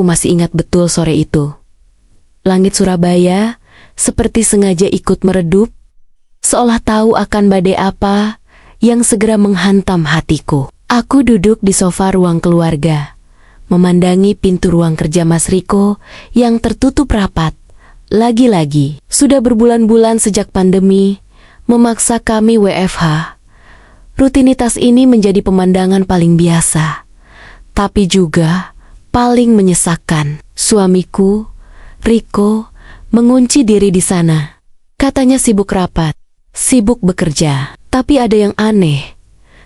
Aku masih ingat betul sore itu. Langit Surabaya seperti sengaja ikut meredup, seolah tahu akan badai apa yang segera menghantam hatiku. Aku duduk di sofa ruang keluarga, memandangi pintu ruang kerja Mas Riko yang tertutup rapat. Lagi-lagi, sudah berbulan-bulan sejak pandemi memaksa kami WFH. Rutinitas ini menjadi pemandangan paling biasa, tapi juga paling menyesakkan. Suamiku, Riko, mengunci diri di sana. Katanya sibuk rapat, sibuk bekerja. Tapi ada yang aneh,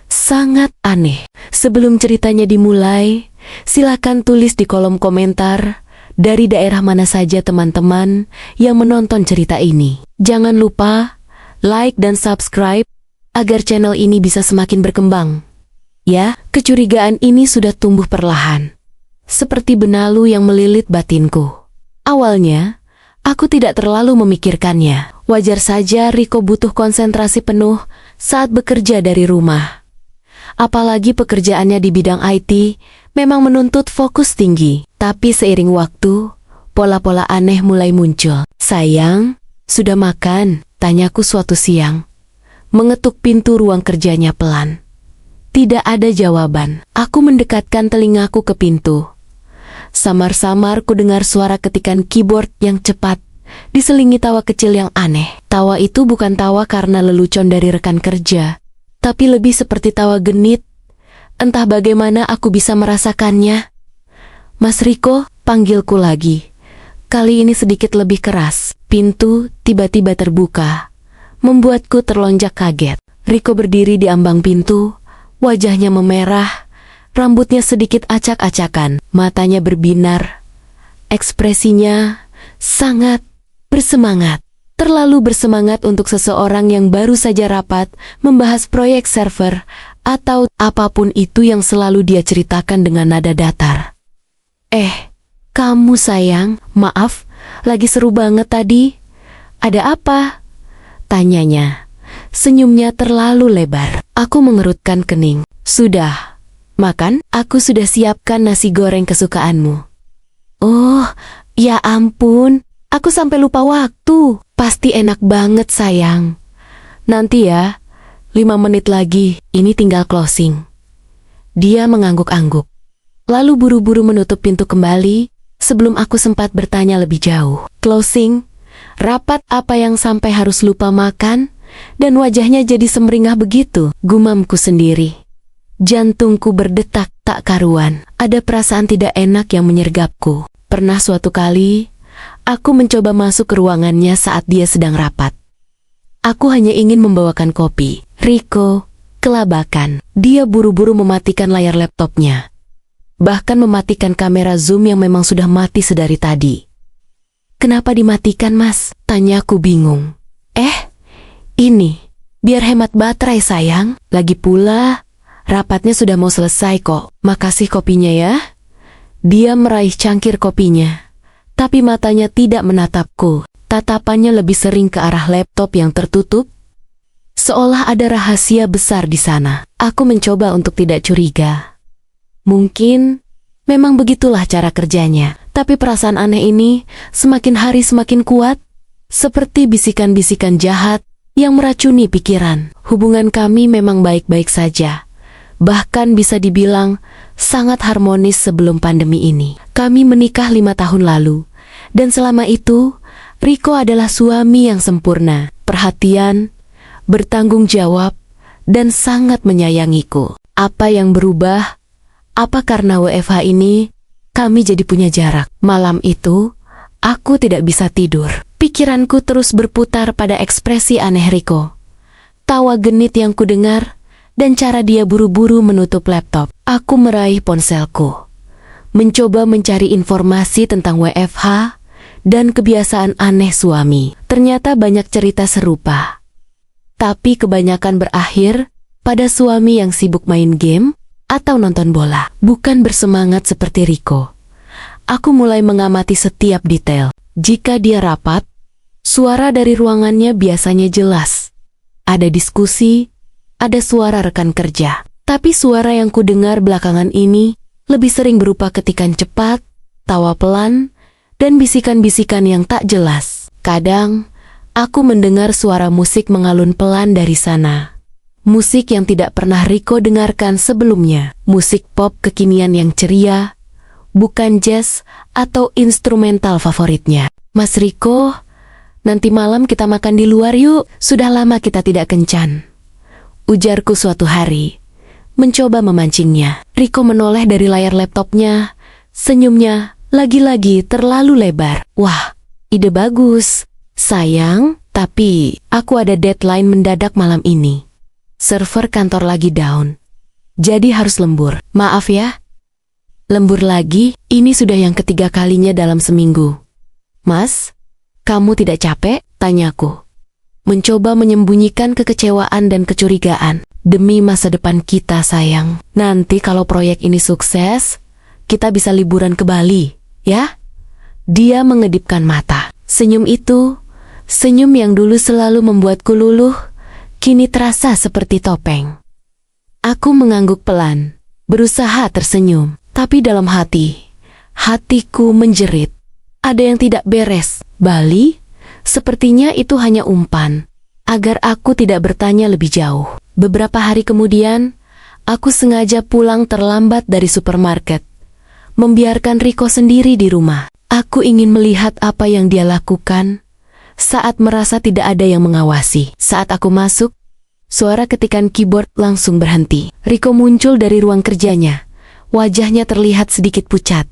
sangat aneh. Sebelum ceritanya dimulai, silakan tulis di kolom komentar dari daerah mana saja teman-teman yang menonton cerita ini. Jangan lupa like dan subscribe agar channel ini bisa semakin berkembang. Ya, kecurigaan ini sudah tumbuh perlahan, seperti benalu yang melilit batinku. Awalnya, aku tidak terlalu memikirkannya. Wajar saja Riko butuh konsentrasi penuh saat bekerja dari rumah. Apalagi pekerjaannya di bidang IT memang menuntut fokus tinggi. Tapi seiring waktu, pola-pola aneh mulai muncul. "Sayang, sudah makan?" tanyaku suatu siang. Mengetuk pintu ruang kerjanya pelan. Tidak ada jawaban. Aku mendekatkan telingaku ke pintu. Samar-samar ku dengar suara ketikan keyboard yang cepat, diselingi tawa kecil yang aneh. Tawa itu bukan tawa karena lelucon dari rekan kerja, tapi lebih seperti tawa genit. Entah bagaimana aku bisa merasakannya. "Mas Riko," panggilku lagi. Kali ini sedikit lebih keras. Pintu tiba-tiba terbuka, membuatku terlonjak kaget. Riko berdiri di ambang pintu, wajahnya memerah, rambutnya sedikit acak-acakan, matanya berbinar. Ekspresinya sangat bersemangat. Terlalu bersemangat untuk seseorang yang baru saja rapat membahas proyek server atau apapun itu yang selalu dia ceritakan dengan nada datar. Kamu sayang, maaf, lagi seru banget tadi. Ada apa?" tanyanya. Senyumnya terlalu lebar. Aku mengerutkan kening. "Sudah makan? Aku sudah siapkan nasi goreng kesukaanmu." "Oh, ya ampun, aku sampai lupa waktu. Pasti enak banget sayang. Nanti ya, 5 menit lagi, ini tinggal closing." Dia mengangguk-angguk, lalu buru-buru menutup pintu kembali sebelum aku sempat bertanya lebih jauh. "Closing? Rapat apa yang sampai harus lupa makan?" Dan wajahnya jadi semeringah begitu, gumamku sendiri. Jantungku berdetak tak karuan. Ada perasaan tidak enak yang menyergapku. Pernah suatu kali, aku mencoba masuk ke ruangannya saat dia sedang rapat. Aku hanya ingin membawakan kopi. Riko kelabakan. Dia buru-buru mematikan layar laptopnya. Bahkan mematikan kamera Zoom yang memang sudah mati sedari tadi. "Kenapa dimatikan, Mas?" tanyaku bingung. Ini, biar hemat baterai sayang. Lagi pula, rapatnya sudah mau selesai kok. Makasih kopinya ya." Dia meraih cangkir kopinya, tapi matanya tidak menatapku. Tatapannya lebih sering ke arah laptop yang tertutup, seolah ada rahasia besar di sana. Aku mencoba untuk tidak curiga. Mungkin memang begitulah cara kerjanya. Tapi perasaan aneh ini semakin hari semakin kuat, seperti bisikan-bisikan jahat yang meracuni pikiran. Hubungan kami memang baik-baik saja. Bahkan bisa dibilang sangat harmonis sebelum pandemi ini. Kami menikah 5 tahun lalu, dan selama itu, Riko adalah suami yang sempurna, perhatian, bertanggung jawab, dan sangat menyayangiku. Apa yang berubah? Apa karena WFH ini, kami jadi punya jarak? Malam itu, aku tidak bisa tidur. Pikiranku terus berputar pada ekspresi aneh Riko, tawa genit yang kudengar, dan cara dia buru-buru menutup laptop. Aku meraih ponselku, mencoba mencari informasi tentang WFH dan kebiasaan aneh suami. Ternyata banyak cerita serupa, tapi kebanyakan berakhir pada suami yang sibuk main game atau nonton bola. Bukan bersemangat seperti Riko. Aku mulai mengamati setiap detail. Jika dia rapat, suara dari ruangannya biasanya jelas. Ada diskusi, ada suara rekan kerja. Tapi suara yang kudengar belakangan ini lebih sering berupa ketikan cepat, tawa pelan, dan bisikan-bisikan yang tak jelas. Kadang, aku mendengar suara musik mengalun pelan dari sana. Musik yang tidak pernah Riko dengarkan sebelumnya. Musik pop kekinian yang ceria, bukan jazz atau instrumental favoritnya. Mas Riko, nanti malam kita makan di luar yuk. Sudah lama kita tidak kencan, ujarku suatu hari, mencoba memancingnya. Riko menoleh dari layar laptopnya, senyumnya lagi-lagi terlalu lebar. Wah, ide bagus, sayang, tapi aku ada deadline mendadak malam ini. Server kantor lagi down, jadi harus lembur. Maaf ya. Lembur lagi? Ini sudah yang ketiga kalinya dalam seminggu. Mas, kamu tidak capek? Tanyaku. Mencoba menyembunyikan kekecewaan dan kecurigaan. Demi masa depan kita, sayang. Nanti kalau proyek ini sukses, kita bisa liburan ke Bali, ya? Dia mengedipkan mata. Senyum itu, senyum yang dulu selalu membuatku luluh, kini terasa seperti topeng. Aku mengangguk pelan, berusaha tersenyum, tapi dalam hatiku menjerit. Ada yang tidak beres. Bali? Sepertinya itu hanya umpan, agar aku tidak bertanya lebih jauh. Beberapa hari kemudian, aku sengaja pulang terlambat dari supermarket, membiarkan Riko sendiri di rumah. Aku ingin melihat apa yang dia lakukan saat merasa tidak ada yang mengawasi. Saat aku masuk, suara ketikan keyboard langsung berhenti. Riko muncul dari ruang kerjanya. Wajahnya terlihat sedikit pucat.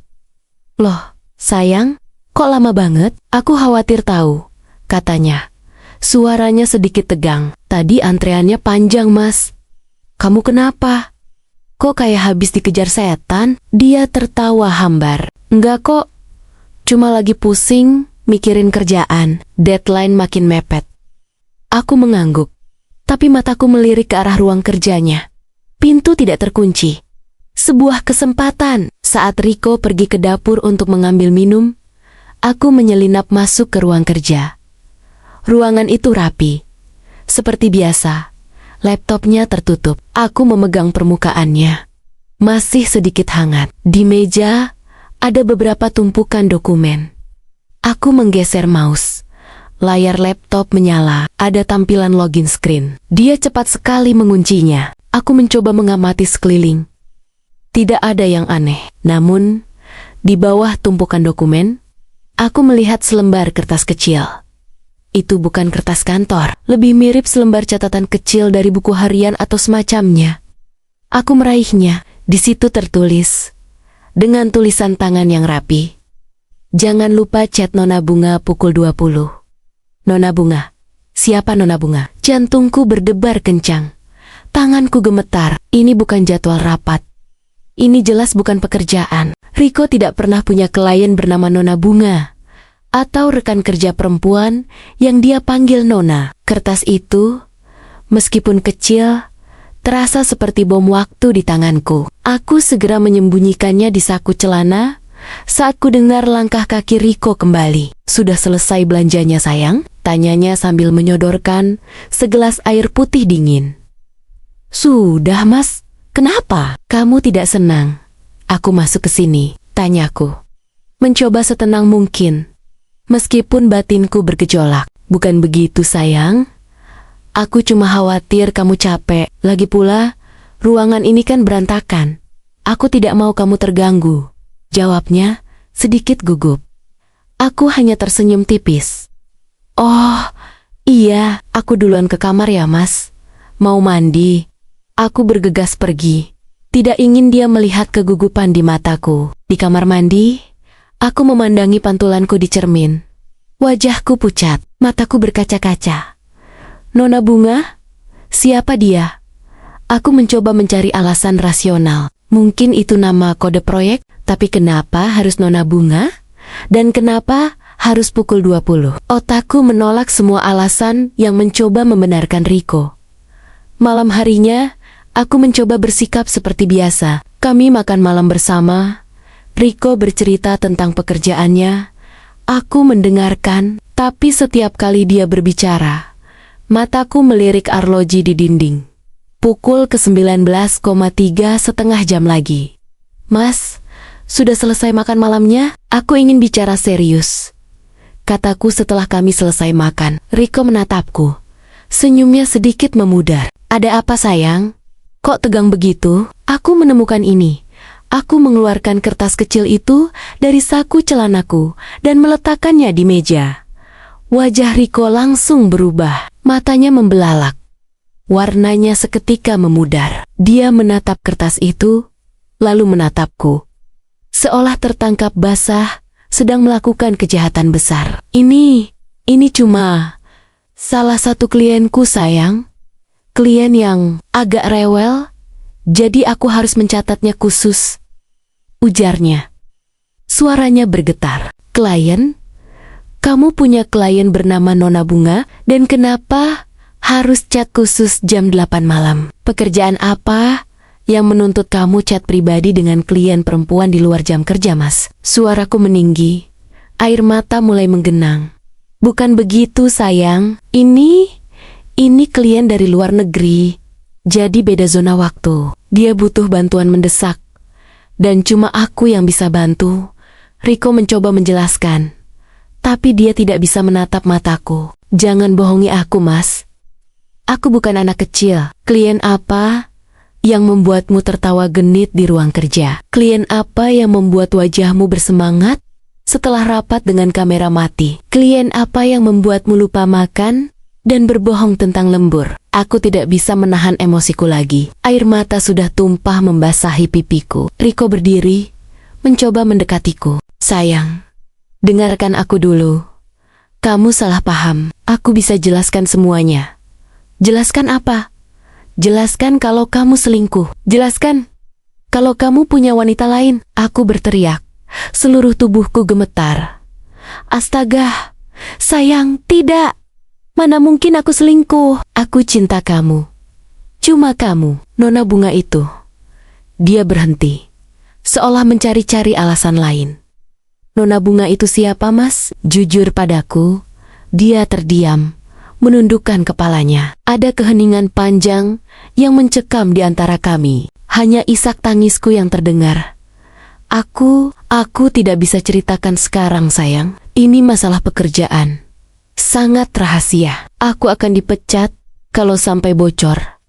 Loh, sayang, kok lama banget? Aku khawatir tahu, katanya. Suaranya sedikit tegang. Tadi antreannya panjang, Mas. Kamu kenapa? Kok kayak habis dikejar setan? Dia tertawa hambar. Enggak kok, cuma lagi pusing mikirin kerjaan. Deadline makin mepet. Aku mengangguk, tapi mataku melirik ke arah ruang kerjanya. Pintu tidak terkunci. Sebuah kesempatan. Saat Riko pergi ke dapur untuk mengambil minum, aku menyelinap masuk ke ruang kerja. Ruangan itu rapi. Seperti biasa, laptopnya tertutup. Aku memegang permukaannya. Masih sedikit hangat. Di meja, ada beberapa tumpukan dokumen. Aku menggeser mouse. Layar laptop menyala. Ada tampilan login screen. Dia cepat sekali menguncinya. Aku mencoba mengamati sekeliling. Tidak ada yang aneh. Namun, di bawah tumpukan dokumen, aku melihat selembar kertas kecil. Itu bukan kertas kantor, lebih mirip selembar catatan kecil dari buku harian atau semacamnya. Aku meraihnya. Di situ tertulis, dengan tulisan tangan yang rapi, jangan lupa chat Nona Bunga pukul 20. Nona Bunga? Siapa Nona Bunga? Jantungku berdebar kencang. Tanganku gemetar. Ini bukan jadwal rapat. Ini jelas bukan pekerjaan. Riko tidak pernah punya klien bernama Nona Bunga, atau rekan kerja perempuan yang dia panggil Nona. Kertas itu, meskipun kecil, terasa seperti bom waktu di tanganku. Aku segera menyembunyikannya di saku celana saat ku dengar langkah kaki Riko kembali. Sudah selesai belanjanya, sayang? Tanyanya sambil menyodorkan segelas air putih dingin. Sudah, Mas. Kenapa? Kamu tidak senang aku masuk ke sini? Tanyaku. Mencoba setenang mungkin, meskipun batinku bergejolak. Bukan begitu, sayang. Aku cuma khawatir kamu capek. Lagi pula, ruangan ini kan berantakan. Aku tidak mau kamu terganggu. Jawabnya sedikit gugup. Aku hanya tersenyum tipis. Oh, iya, aku duluan ke kamar ya, Mas. Mau mandi. Aku bergegas pergi. Tidak ingin dia melihat kegugupan di mataku. Di kamar mandi, aku memandangi pantulanku di cermin. Wajahku pucat, mataku berkaca-kaca. Nona Bunga? Siapa dia? Aku mencoba mencari alasan rasional. Mungkin itu nama kode proyek, tapi kenapa harus Nona Bunga? Dan kenapa harus pukul 20? Otakku menolak semua alasan yang mencoba membenarkan Riko. Malam harinya, aku mencoba bersikap seperti biasa. Kami makan malam bersama. Riko bercerita tentang pekerjaannya. Aku mendengarkan, tapi setiap kali dia berbicara, mataku melirik arloji di dinding. Pukul ke-19,3 setengah jam lagi. Mas, sudah selesai makan malamnya? Aku ingin bicara serius, kataku setelah kami selesai makan. Riko menatapku. Senyumnya sedikit memudar. Ada apa sayang? Kok tegang begitu? Aku menemukan ini. Aku mengeluarkan kertas kecil itu dari saku celanaku dan meletakkannya di meja. Wajah Riko langsung berubah. Matanya membelalak. Warnanya seketika memudar. Dia menatap kertas itu, lalu menatapku. Seolah tertangkap basah, sedang melakukan kejahatan besar. Ini cuma salah satu klienku sayang. Klien yang agak rewel, jadi aku harus mencatatnya khusus, ujarnya. Suaranya bergetar. Klien? Kamu punya klien bernama Nona Bunga, dan kenapa harus chat khusus jam 8 malam? Pekerjaan apa yang menuntut kamu chat pribadi dengan klien perempuan di luar jam kerja, Mas? Suaraku meninggi. Air mata mulai menggenang. Bukan begitu, sayang. Ini klien dari luar negeri. Jadi beda zona waktu. Dia butuh bantuan mendesak. Dan cuma aku yang bisa bantu. Riko mencoba menjelaskan. Tapi dia tidak bisa menatap mataku. Jangan bohongi aku, Mas. Aku bukan anak kecil. Klien apa yang membuatmu tertawa genit di ruang kerja? Klien apa yang membuat wajahmu bersemangat setelah rapat dengan kamera mati? Klien apa yang membuatmu lupa makan dan berbohong tentang lembur? Aku tidak bisa menahan emosiku lagi. Air mata sudah tumpah membasahi pipiku. Riko berdiri, mencoba mendekatiku. Sayang, dengarkan aku dulu. Kamu salah paham. Aku bisa jelaskan semuanya. Jelaskan apa? Jelaskan kalau kamu selingkuh. Jelaskan kalau kamu punya wanita lain. Aku berteriak. Seluruh tubuhku gemetar. Astaga, sayang, tidak. Mana mungkin aku selingkuh? Aku cinta kamu. Cuma kamu, Nona Bunga itu. Dia berhenti, seolah mencari-cari alasan lain. Nona Bunga itu siapa, Mas? Jujur padaku. Dia terdiam, menundukkan kepalanya. Ada keheningan panjang yang mencekam di antara kami. Hanya isak tangisku yang terdengar. Aku tidak bisa ceritakan sekarang, sayang. Ini masalah pekerjaan. Sangat rahasia. Aku akan dipecat kalau sampai bocor,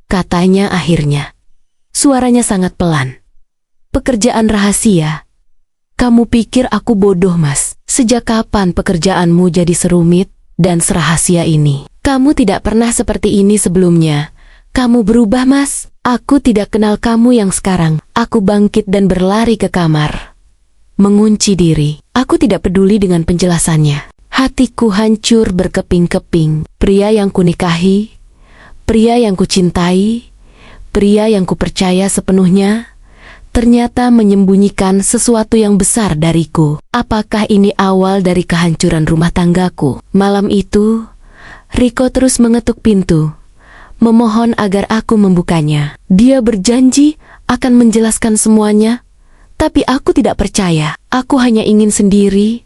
katanya akhirnya. Suaranya sangat pelan. Pekerjaan rahasia? Kamu pikir aku bodoh, Mas? Sejak kapan pekerjaanmu jadi serumit dan serahasia ini? Kamu tidak pernah seperti ini sebelumnya. Kamu berubah, Mas. Aku tidak kenal kamu yang sekarang. Aku bangkit dan berlari ke kamar. Mengunci diri. Aku tidak peduli dengan penjelasannya. Hatiku hancur berkeping-keping. Pria yang kunikahi, pria yang kucintai, pria yang kupercaya sepenuhnya, ternyata menyembunyikan sesuatu yang besar dariku. Apakah ini awal dari kehancuran rumah tanggaku? Malam itu, Riko terus mengetuk pintu, memohon agar aku membukanya. Dia berjanji akan menjelaskan semuanya, tapi aku tidak percaya. Aku hanya ingin sendiri,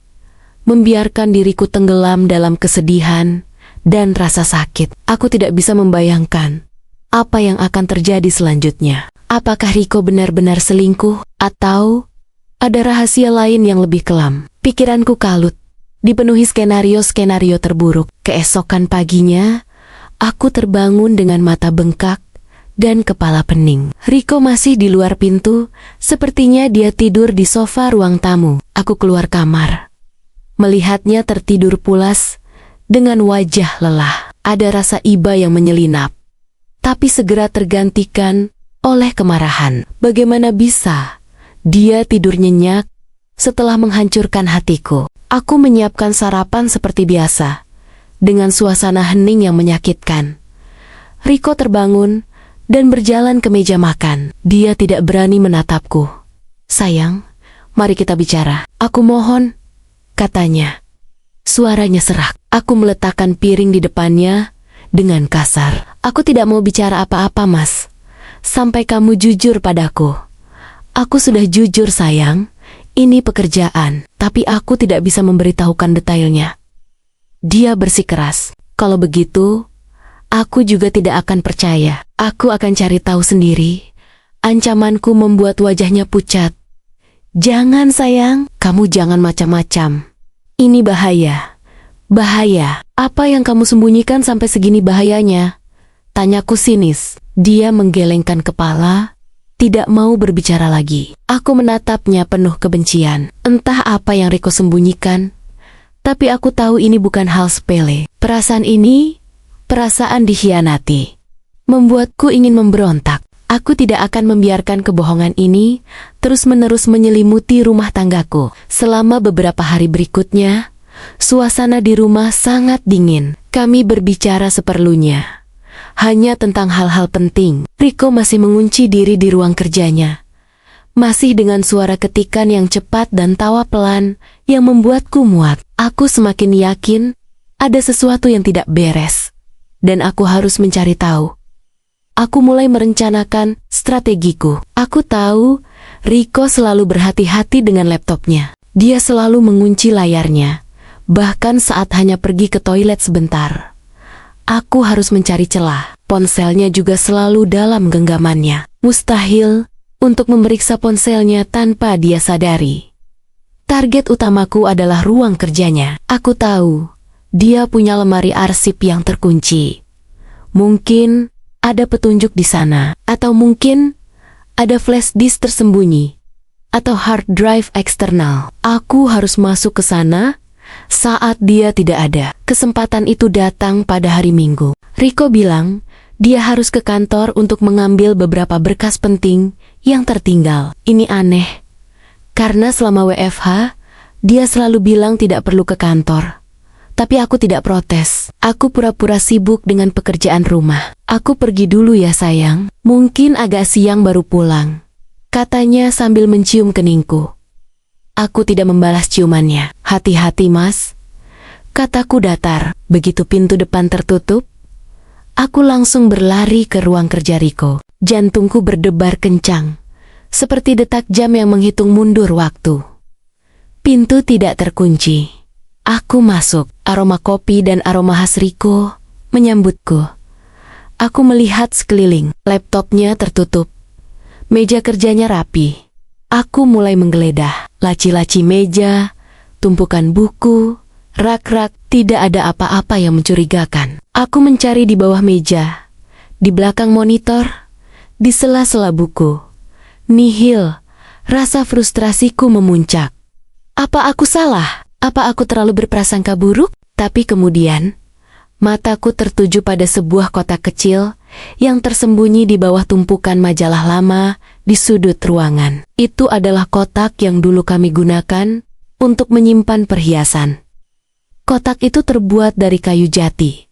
membiarkan diriku tenggelam dalam kesedihan dan rasa sakit. Aku tidak bisa membayangkan apa yang akan terjadi selanjutnya. Apakah Riko benar-benar selingkuh atau ada rahasia lain yang lebih kelam? Pikiranku kalut, dipenuhi skenario-skenario terburuk. Keesokan paginya, aku terbangun dengan mata bengkak dan kepala pening. Riko masih di luar pintu, sepertinya dia tidur di sofa ruang tamu. Aku keluar kamar, melihatnya tertidur pulas dengan wajah lelah. Ada rasa iba yang menyelinap, tapi segera tergantikan oleh kemarahan. Bagaimana bisa dia tidur nyenyak setelah menghancurkan hatiku? Aku menyiapkan sarapan seperti biasa, dengan suasana hening yang menyakitkan. Riko terbangun dan berjalan ke meja makan. Dia tidak berani menatapku. Sayang, mari kita bicara. Aku mohon, katanya. Suaranya serak. Aku meletakkan piring di depannya dengan kasar. Aku tidak mau bicara apa-apa, Mas, sampai kamu jujur padaku. Aku sudah jujur, sayang. Ini pekerjaan, tapi aku tidak bisa memberitahukan detailnya. Dia bersikeras. Kalau begitu, aku juga tidak akan percaya. Aku akan cari tahu sendiri. Ancamanku membuat wajahnya pucat. Jangan sayang, kamu jangan macam-macam. Ini bahaya. Bahaya. Apa yang kamu sembunyikan sampai segini bahayanya? Tanyaku sinis. Dia menggelengkan kepala, tidak mau berbicara lagi. Aku menatapnya penuh kebencian. Entah apa yang Riko sembunyikan, tapi aku tahu ini bukan hal sepele. Perasaan ini, perasaan dikhianati, membuatku ingin memberontak. Aku tidak akan membiarkan kebohongan ini terus-menerus menyelimuti rumah tanggaku. Selama beberapa hari berikutnya, suasana di rumah sangat dingin. Kami berbicara seperlunya, hanya tentang hal-hal penting. Riko masih mengunci diri di ruang kerjanya, masih dengan suara ketikan yang cepat dan tawa pelan yang membuatku muak. Aku semakin yakin ada sesuatu yang tidak beres, dan aku harus mencari tahu. Aku mulai merencanakan strategiku. Aku tahu Riko selalu berhati-hati dengan laptopnya. Dia selalu mengunci layarnya, bahkan saat hanya pergi ke toilet sebentar. Aku harus mencari celah. Ponselnya juga selalu dalam genggamannya. Mustahil untuk memeriksa ponselnya tanpa dia sadari. Target utamaku adalah ruang kerjanya. Aku tahu dia punya lemari arsip yang terkunci. Mungkin ada petunjuk di sana, atau mungkin ada flash disk tersembunyi, atau hard drive eksternal. Aku harus masuk ke sana saat dia tidak ada. Kesempatan itu datang pada hari Minggu. Riko bilang dia harus ke kantor untuk mengambil beberapa berkas penting yang tertinggal. Ini aneh, karena selama WFH, dia selalu bilang tidak perlu ke kantor. Tapi aku tidak protes. Aku pura-pura sibuk dengan pekerjaan rumah. Aku pergi dulu ya sayang. Mungkin agak siang baru pulang, katanya sambil mencium keningku. Aku tidak membalas ciumannya. Hati-hati mas, kataku datar. Begitu pintu depan tertutup, aku langsung berlari ke ruang kerja Riko. Jantungku berdebar kencang, seperti detak jam yang menghitung mundur waktu. Pintu tidak terkunci. Aku masuk. Aroma kopi dan aroma khas Riko menyambutku. Aku melihat sekeliling. Laptopnya tertutup, meja kerjanya rapi. Aku mulai menggeledah. Laci-laci meja, tumpukan buku, rak-rak, tidak ada apa-apa yang mencurigakan. Aku mencari di bawah meja, di belakang monitor, di sela-sela buku. Nihil. Rasa frustrasiku memuncak. Apa aku salah? Apa aku terlalu berprasangka buruk? Tapi kemudian, mataku tertuju pada sebuah kotak kecil yang tersembunyi di bawah tumpukan majalah lama di sudut ruangan. Itu adalah kotak yang dulu kami gunakan untuk menyimpan perhiasan. Kotak itu terbuat dari kayu jati.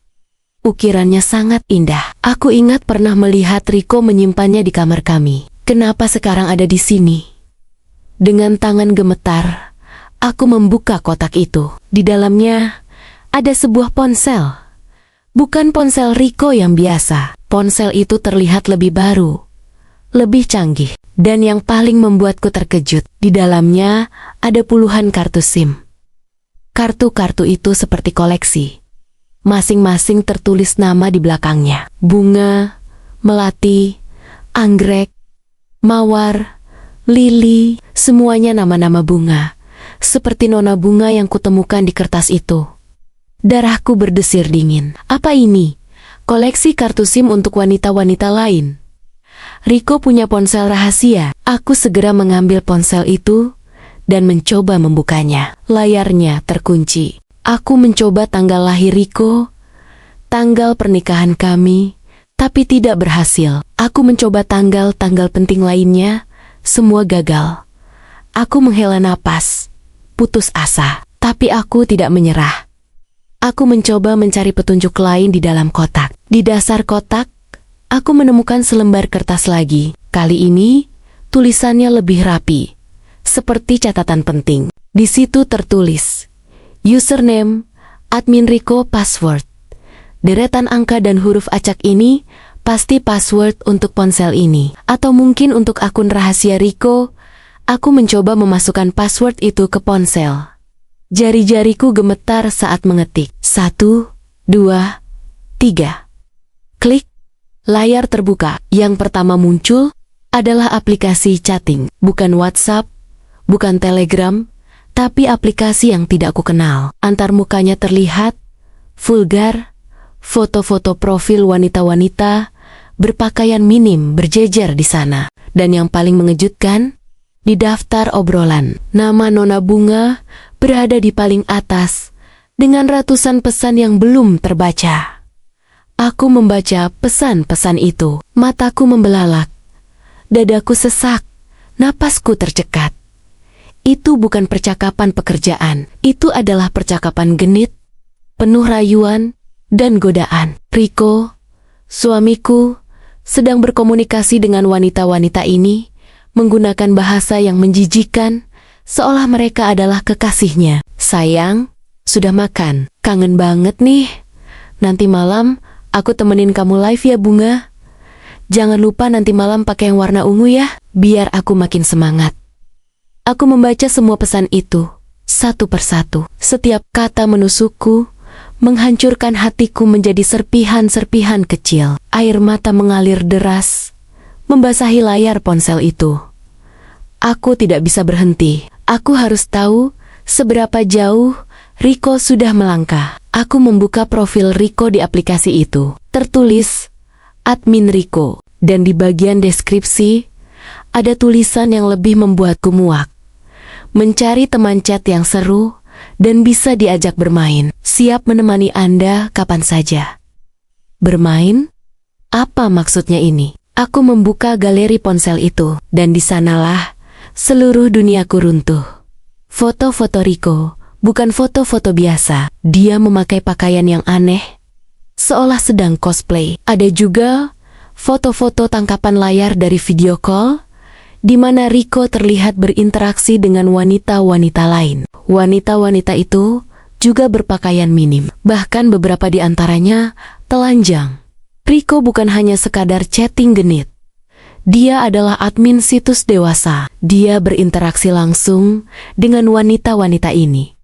Ukirannya sangat indah. Aku ingat pernah melihat Riko menyimpannya di kamar kami. Kenapa sekarang ada di sini? Dengan tangan gemetar, aku membuka kotak itu. Di dalamnya ada sebuah ponsel. Bukan ponsel Riko yang biasa. Ponsel itu terlihat lebih baru, lebih canggih. Dan yang paling membuatku terkejut, di dalamnya ada puluhan kartu SIM. Kartu-kartu itu seperti koleksi. Masing-masing tertulis nama di belakangnya. Bunga, melati, anggrek, mawar, lili, semuanya nama-nama bunga. Seperti nona bunga yang kutemukan di kertas itu. Darahku berdesir dingin. Apa ini? Koleksi kartu SIM untuk wanita-wanita lain. Riko punya ponsel rahasia. Aku segera mengambil ponsel itu dan mencoba membukanya. Layarnya terkunci. Aku mencoba tanggal lahir Riko, tanggal pernikahan kami, tapi tidak berhasil. Aku mencoba tanggal-tanggal penting lainnya, semua gagal. Aku menghela napas, putus asa, tapi aku tidak menyerah. Aku mencoba mencari petunjuk lain di dalam kotak. Di dasar kotak, aku menemukan selembar kertas lagi. Kali ini, tulisannya lebih rapi, seperti catatan penting. Di situ tertulis, username, admin Riko, password. Deretan angka dan huruf acak ini pasti password untuk ponsel ini. Atau mungkin untuk akun rahasia Riko. Aku mencoba memasukkan password itu ke ponsel. Jari-jariku gemetar saat mengetik. 1, 2, 3. Klik. Layar terbuka. Yang pertama muncul adalah aplikasi chatting. Bukan WhatsApp, bukan Telegram, tapi aplikasi yang tidak aku kenal. Antar mukanya terlihat vulgar, foto-foto profil wanita-wanita berpakaian minim berjejer di sana. Dan yang paling mengejutkan, di daftar obrolan, nama Nona Bunga berada di paling atas dengan ratusan pesan yang belum terbaca. Aku membaca pesan-pesan itu, mataku membelalak, dadaku sesak, napasku tercekat. Itu bukan percakapan pekerjaan, itu adalah percakapan genit, penuh rayuan dan godaan. Riko, suamiku, sedang berkomunikasi dengan wanita-wanita ini menggunakan bahasa yang menjijikan, seolah mereka adalah kekasihnya. Sayang, sudah makan? Kangen banget nih. Nanti malam aku temenin kamu live ya Bunga. Jangan lupa nanti malam pakai yang warna ungu ya, biar aku makin semangat. Aku membaca semua pesan itu, satu persatu. Setiap kata menusukku, menghancurkan hatiku menjadi serpihan-serpihan kecil. Air mata mengalir deras, membasahi layar ponsel itu. Aku tidak bisa berhenti. Aku harus tahu seberapa jauh Riko sudah melangkah. Aku membuka profil Riko di aplikasi itu. Tertulis, admin Riko. Dan di bagian deskripsi, ada tulisan yang lebih membuatku muak. Mencari teman chat yang seru dan bisa diajak bermain. Siap menemani Anda kapan saja. Bermain? Apa maksudnya ini? Aku membuka galeri ponsel itu, dan di sanalah seluruh duniaku runtuh. Foto-foto Riko, bukan foto-foto biasa. Dia memakai pakaian yang aneh, seolah sedang cosplay. Ada juga foto-foto tangkapan layar dari video call, di mana Riko terlihat berinteraksi dengan wanita-wanita lain. Wanita-wanita itu juga berpakaian minim, bahkan beberapa di antaranya telanjang. Riko bukan hanya sekadar chatting genit. Dia adalah admin situs dewasa. Dia berinteraksi langsung dengan wanita-wanita ini.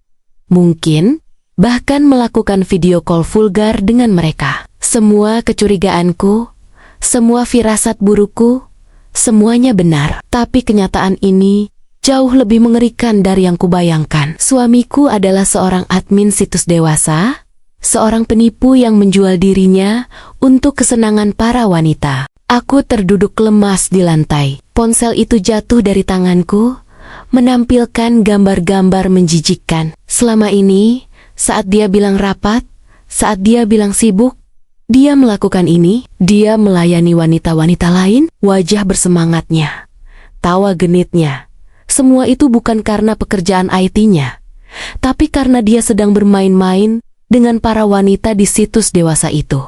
Mungkin bahkan melakukan video call vulgar dengan mereka. Semua kecurigaanku, semua firasat burukku, semuanya benar. Tapi kenyataan ini jauh lebih mengerikan dari yang kubayangkan. Suamiku adalah seorang admin situs dewasa, seorang penipu yang menjual dirinya untuk kesenangan para wanita. Aku terduduk lemas di lantai. Ponsel itu jatuh dari tanganku, menampilkan gambar-gambar menjijikkan. Selama ini, saat dia bilang rapat, saat dia bilang sibuk, dia melakukan ini. Dia melayani wanita-wanita lain, wajah bersemangatnya, tawa genitnya. Semua itu bukan karena pekerjaan IT-nya, tapi karena dia sedang bermain-main dengan para wanita di situs dewasa itu.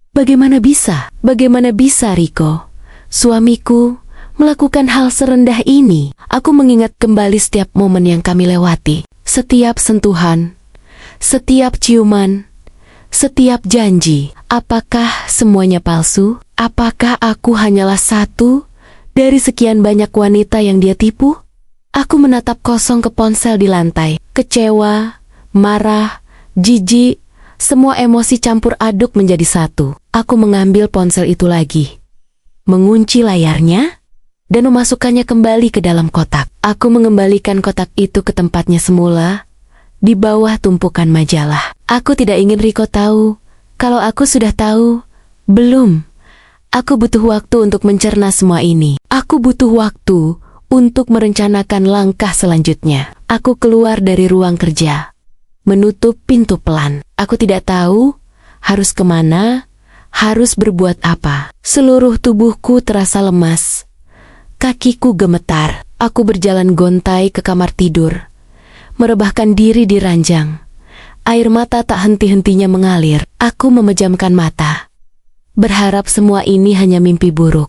Bagaimana bisa Riko, suamiku, melakukan hal serendah ini? Aku mengingat kembali setiap momen yang kami lewati, setiap sentuhan, setiap ciuman, setiap janji. Apakah semuanya palsu? Apakah aku hanyalah satu dari sekian banyak wanita yang dia tipu? Aku menatap kosong ke ponsel di lantai, kecewa, marah, jijik, semua emosi campur aduk menjadi satu. Aku mengambil ponsel itu lagi, mengunci layarnya, dan memasukkannya kembali ke dalam kotak. Aku mengembalikan kotak itu ke tempatnya semula, di bawah tumpukan majalah. Aku tidak ingin Riko tahu, kalau aku sudah tahu. Belum. Aku butuh waktu untuk mencerna semua ini. Aku butuh waktu untuk merencanakan langkah selanjutnya. Aku keluar dari ruang kerja, menutup pintu pelan. Aku tidak tahu harus kemana, harus berbuat apa. Seluruh tubuhku terasa lemas. Kakiku gemetar. Aku berjalan gontai ke kamar tidur, merebahkan diri di ranjang. Air mata tak henti-hentinya mengalir. Aku memejamkan mata, berharap semua ini hanya mimpi buruk.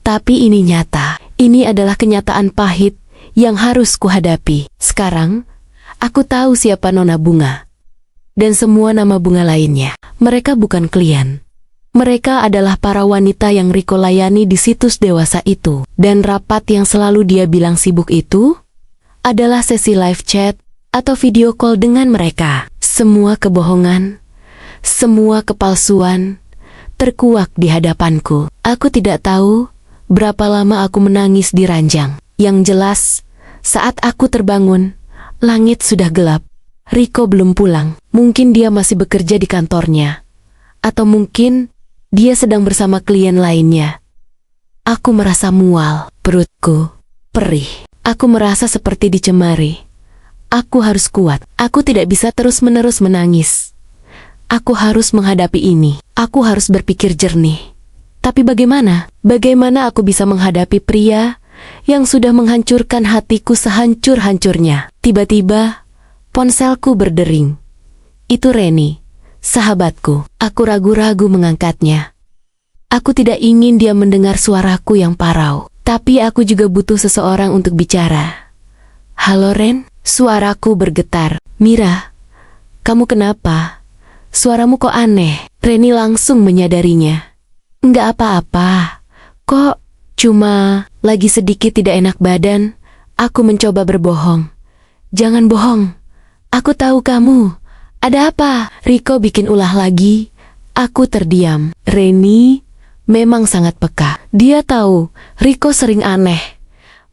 Tapi ini nyata. Ini adalah kenyataan pahit yang harus kuhadapi. Sekarang, aku tahu siapa Nona Bunga dan semua nama bunga lainnya. Mereka bukan klien. Mereka adalah para wanita yang Riko layani di situs dewasa itu. Dan rapat yang selalu dia bilang sibuk itu adalah sesi live chat atau video call dengan mereka. Semua kebohongan, semua kepalsuan terkuak di hadapanku. Aku tidak tahu berapa lama aku menangis di ranjang. Yang jelas, Saat aku terbangun, langit sudah gelap. Riko belum pulang. Mungkin dia masih bekerja di kantornya. Atau mungkin dia sedang bersama klien lainnya. Aku merasa mual, perutku perih. Aku merasa seperti dicemari. Aku harus kuat. Aku tidak bisa terus-menerus menangis. Aku harus menghadapi ini. Aku harus berpikir jernih. Tapi bagaimana? Bagaimana aku bisa menghadapi pria yang sudah menghancurkan hatiku sehancur-hancurnya? Tiba-tiba, ponselku berdering. Itu Reni, sahabatku. Aku ragu-ragu mengangkatnya. Aku tidak ingin dia mendengar suaraku yang parau. Tapi aku juga butuh seseorang untuk bicara. Halo Ren, suaraku bergetar. Mira, kamu kenapa? Suaramu kok aneh? Reni langsung menyadarinya. Enggak apa-apa. Kok cuma lagi sedikit tidak enak badan? Aku mencoba berbohong. Jangan bohong. Aku tahu kamu. Ada apa? Riko bikin ulah lagi. Aku terdiam. Reni memang sangat peka. Dia tahu Riko sering aneh.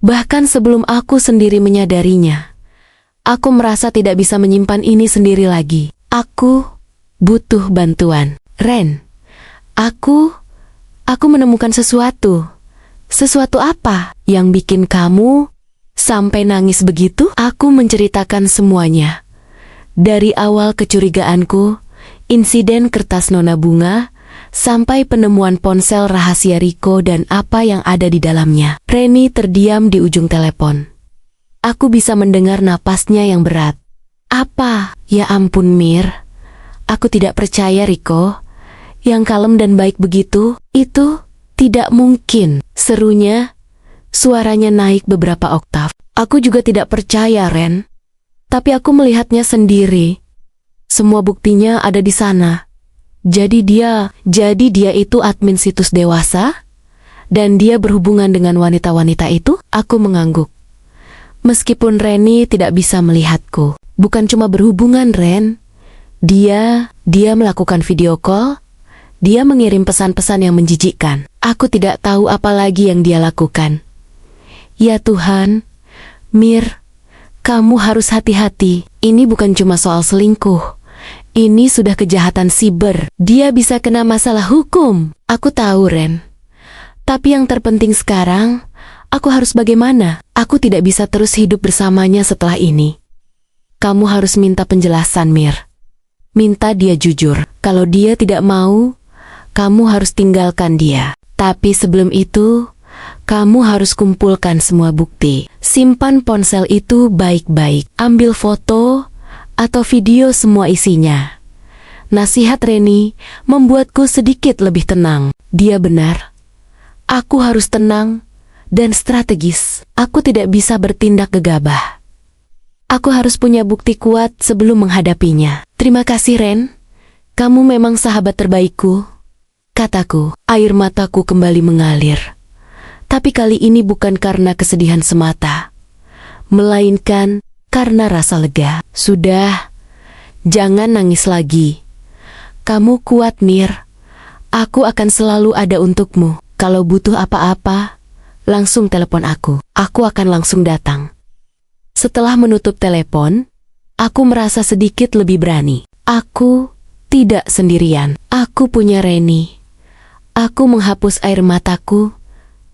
Bahkan sebelum aku sendiri menyadarinya. Aku merasa tidak bisa menyimpan ini sendiri lagi. Aku butuh bantuan. Ren, aku menemukan sesuatu. Sesuatu apa yang bikin kamu sampai nangis begitu? Aku menceritakan semuanya. Dari awal kecurigaanku, insiden kertas nona bunga, sampai penemuan ponsel rahasia Riko dan apa yang ada di dalamnya. Reni terdiam di ujung telepon. Aku bisa mendengar napasnya yang berat. Apa? Ya ampun Mir. Aku tidak percaya Riko. Yang kalem dan baik begitu, itu tidak mungkin. Serunya, suaranya naik beberapa oktav. Aku juga tidak percaya Ren. Tapi aku melihatnya sendiri. Semua buktinya ada di sana. Jadi dia itu admin situs dewasa? Dan dia berhubungan dengan wanita-wanita itu? Aku mengangguk. Meskipun Reni tidak bisa melihatku. Bukan cuma berhubungan, Ren. Dia melakukan video call. Dia mengirim pesan-pesan yang menjijikkan. Aku tidak tahu apa lagi yang dia lakukan. Ya Tuhan, Mir, kamu harus hati-hati. Ini bukan cuma soal selingkuh. Ini sudah kejahatan siber. Dia bisa kena masalah hukum. Aku tahu, Ren. Tapi yang terpenting sekarang, aku harus bagaimana? Aku tidak bisa terus hidup bersamanya setelah ini. Kamu harus minta penjelasan, Mir. Minta dia jujur. Kalau dia tidak mau, kamu harus tinggalkan dia. Tapi sebelum itu, kamu harus kumpulkan semua bukti. Simpan ponsel itu baik-baik. Ambil foto atau video semua isinya. Nasihat Reni membuatku sedikit lebih tenang. Dia benar. Aku harus tenang dan strategis. Aku tidak bisa bertindak gegabah. Aku harus punya bukti kuat sebelum menghadapinya. Terima kasih Ren. Kamu memang sahabat terbaikku. Kataku, air mataku kembali mengalir. Tapi kali ini bukan karena kesedihan semata, melainkan karena rasa lega. Sudah, jangan nangis lagi. Kamu kuat, Mir. Aku akan selalu ada untukmu. Kalau butuh apa-apa, langsung telepon aku. Aku akan langsung datang. Setelah menutup telepon, aku merasa sedikit lebih berani. Aku tidak sendirian. Aku punya Reni. Aku menghapus air mataku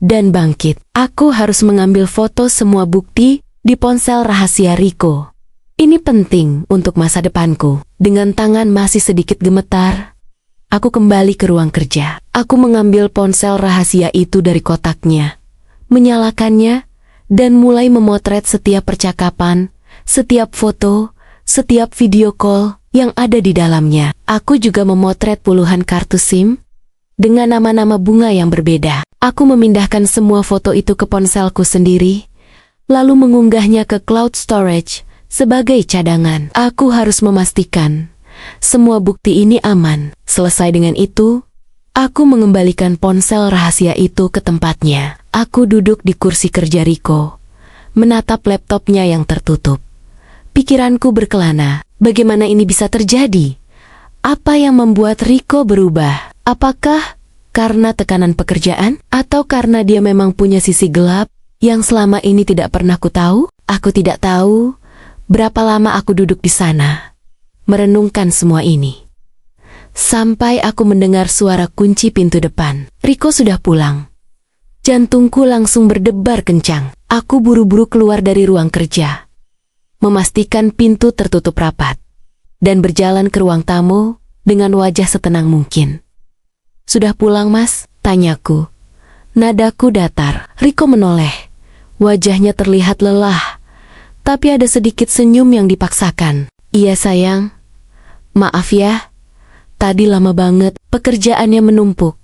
dan bangkit. Aku harus mengambil foto semua bukti di ponsel rahasia Riko. Ini penting untuk masa depanku. Dengan tangan masih sedikit gemetar, aku kembali ke ruang kerja. Aku mengambil ponsel rahasia itu dari kotaknya, menyalakannya, dan mulai memotret setiap percakapan, setiap foto, setiap video call yang ada di dalamnya. Aku juga memotret puluhan kartu SIM dengan nama-nama bunga yang berbeda. Aku memindahkan semua foto itu ke ponselku sendiri, lalu mengunggahnya ke cloud storage sebagai cadangan. Aku harus memastikan semua bukti ini aman. Selesai dengan itu, aku mengembalikan ponsel rahasia itu ke tempatnya. Aku duduk di kursi kerja Riko, menatap laptopnya yang tertutup. Pikiranku berkelana, bagaimana ini bisa terjadi? Apa yang membuat Riko berubah? Apakah karena tekanan pekerjaan? Atau karena dia memang punya sisi gelap yang selama ini tidak pernah ku tahu? Aku tidak tahu berapa lama aku duduk di sana, merenungkan semua ini. Sampai aku mendengar suara kunci pintu depan. Riko sudah pulang. Jantungku langsung berdebar kencang. Aku buru-buru keluar dari ruang kerja, memastikan pintu tertutup rapat, dan berjalan ke ruang tamu dengan wajah setenang mungkin. "Sudah pulang, Mas?" tanyaku. Nadaku datar. Riko menoleh. Wajahnya terlihat lelah, tapi ada sedikit senyum yang dipaksakan. "Iya sayang, maaf ya. Tadi lama banget, pekerjaannya menumpuk."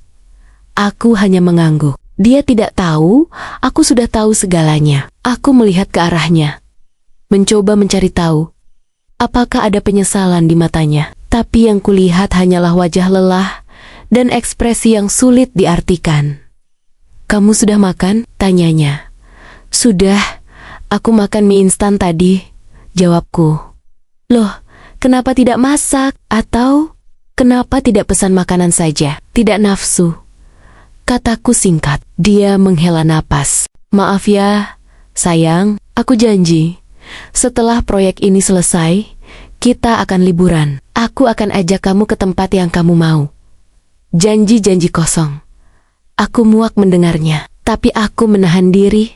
Aku hanya mengangguk. Dia tidak tahu, aku sudah tahu segalanya. Aku melihat ke arahnya, mencoba mencari tahu apakah ada penyesalan di matanya. Tapi yang kulihat hanyalah wajah lelah dan ekspresi yang sulit diartikan. "Kamu sudah makan?" tanyanya. "Sudah, aku makan mie instan tadi," jawabku. "Loh, kenapa tidak masak? Atau kenapa tidak pesan makanan saja?" "Tidak nafsu," kataku singkat. Dia menghela napas. "Maaf ya, sayang, aku janji. Setelah proyek ini selesai, kita akan liburan. Aku akan ajak kamu ke tempat yang kamu mau." Janji-janji kosong. Aku muak mendengarnya, tapi aku menahan diri.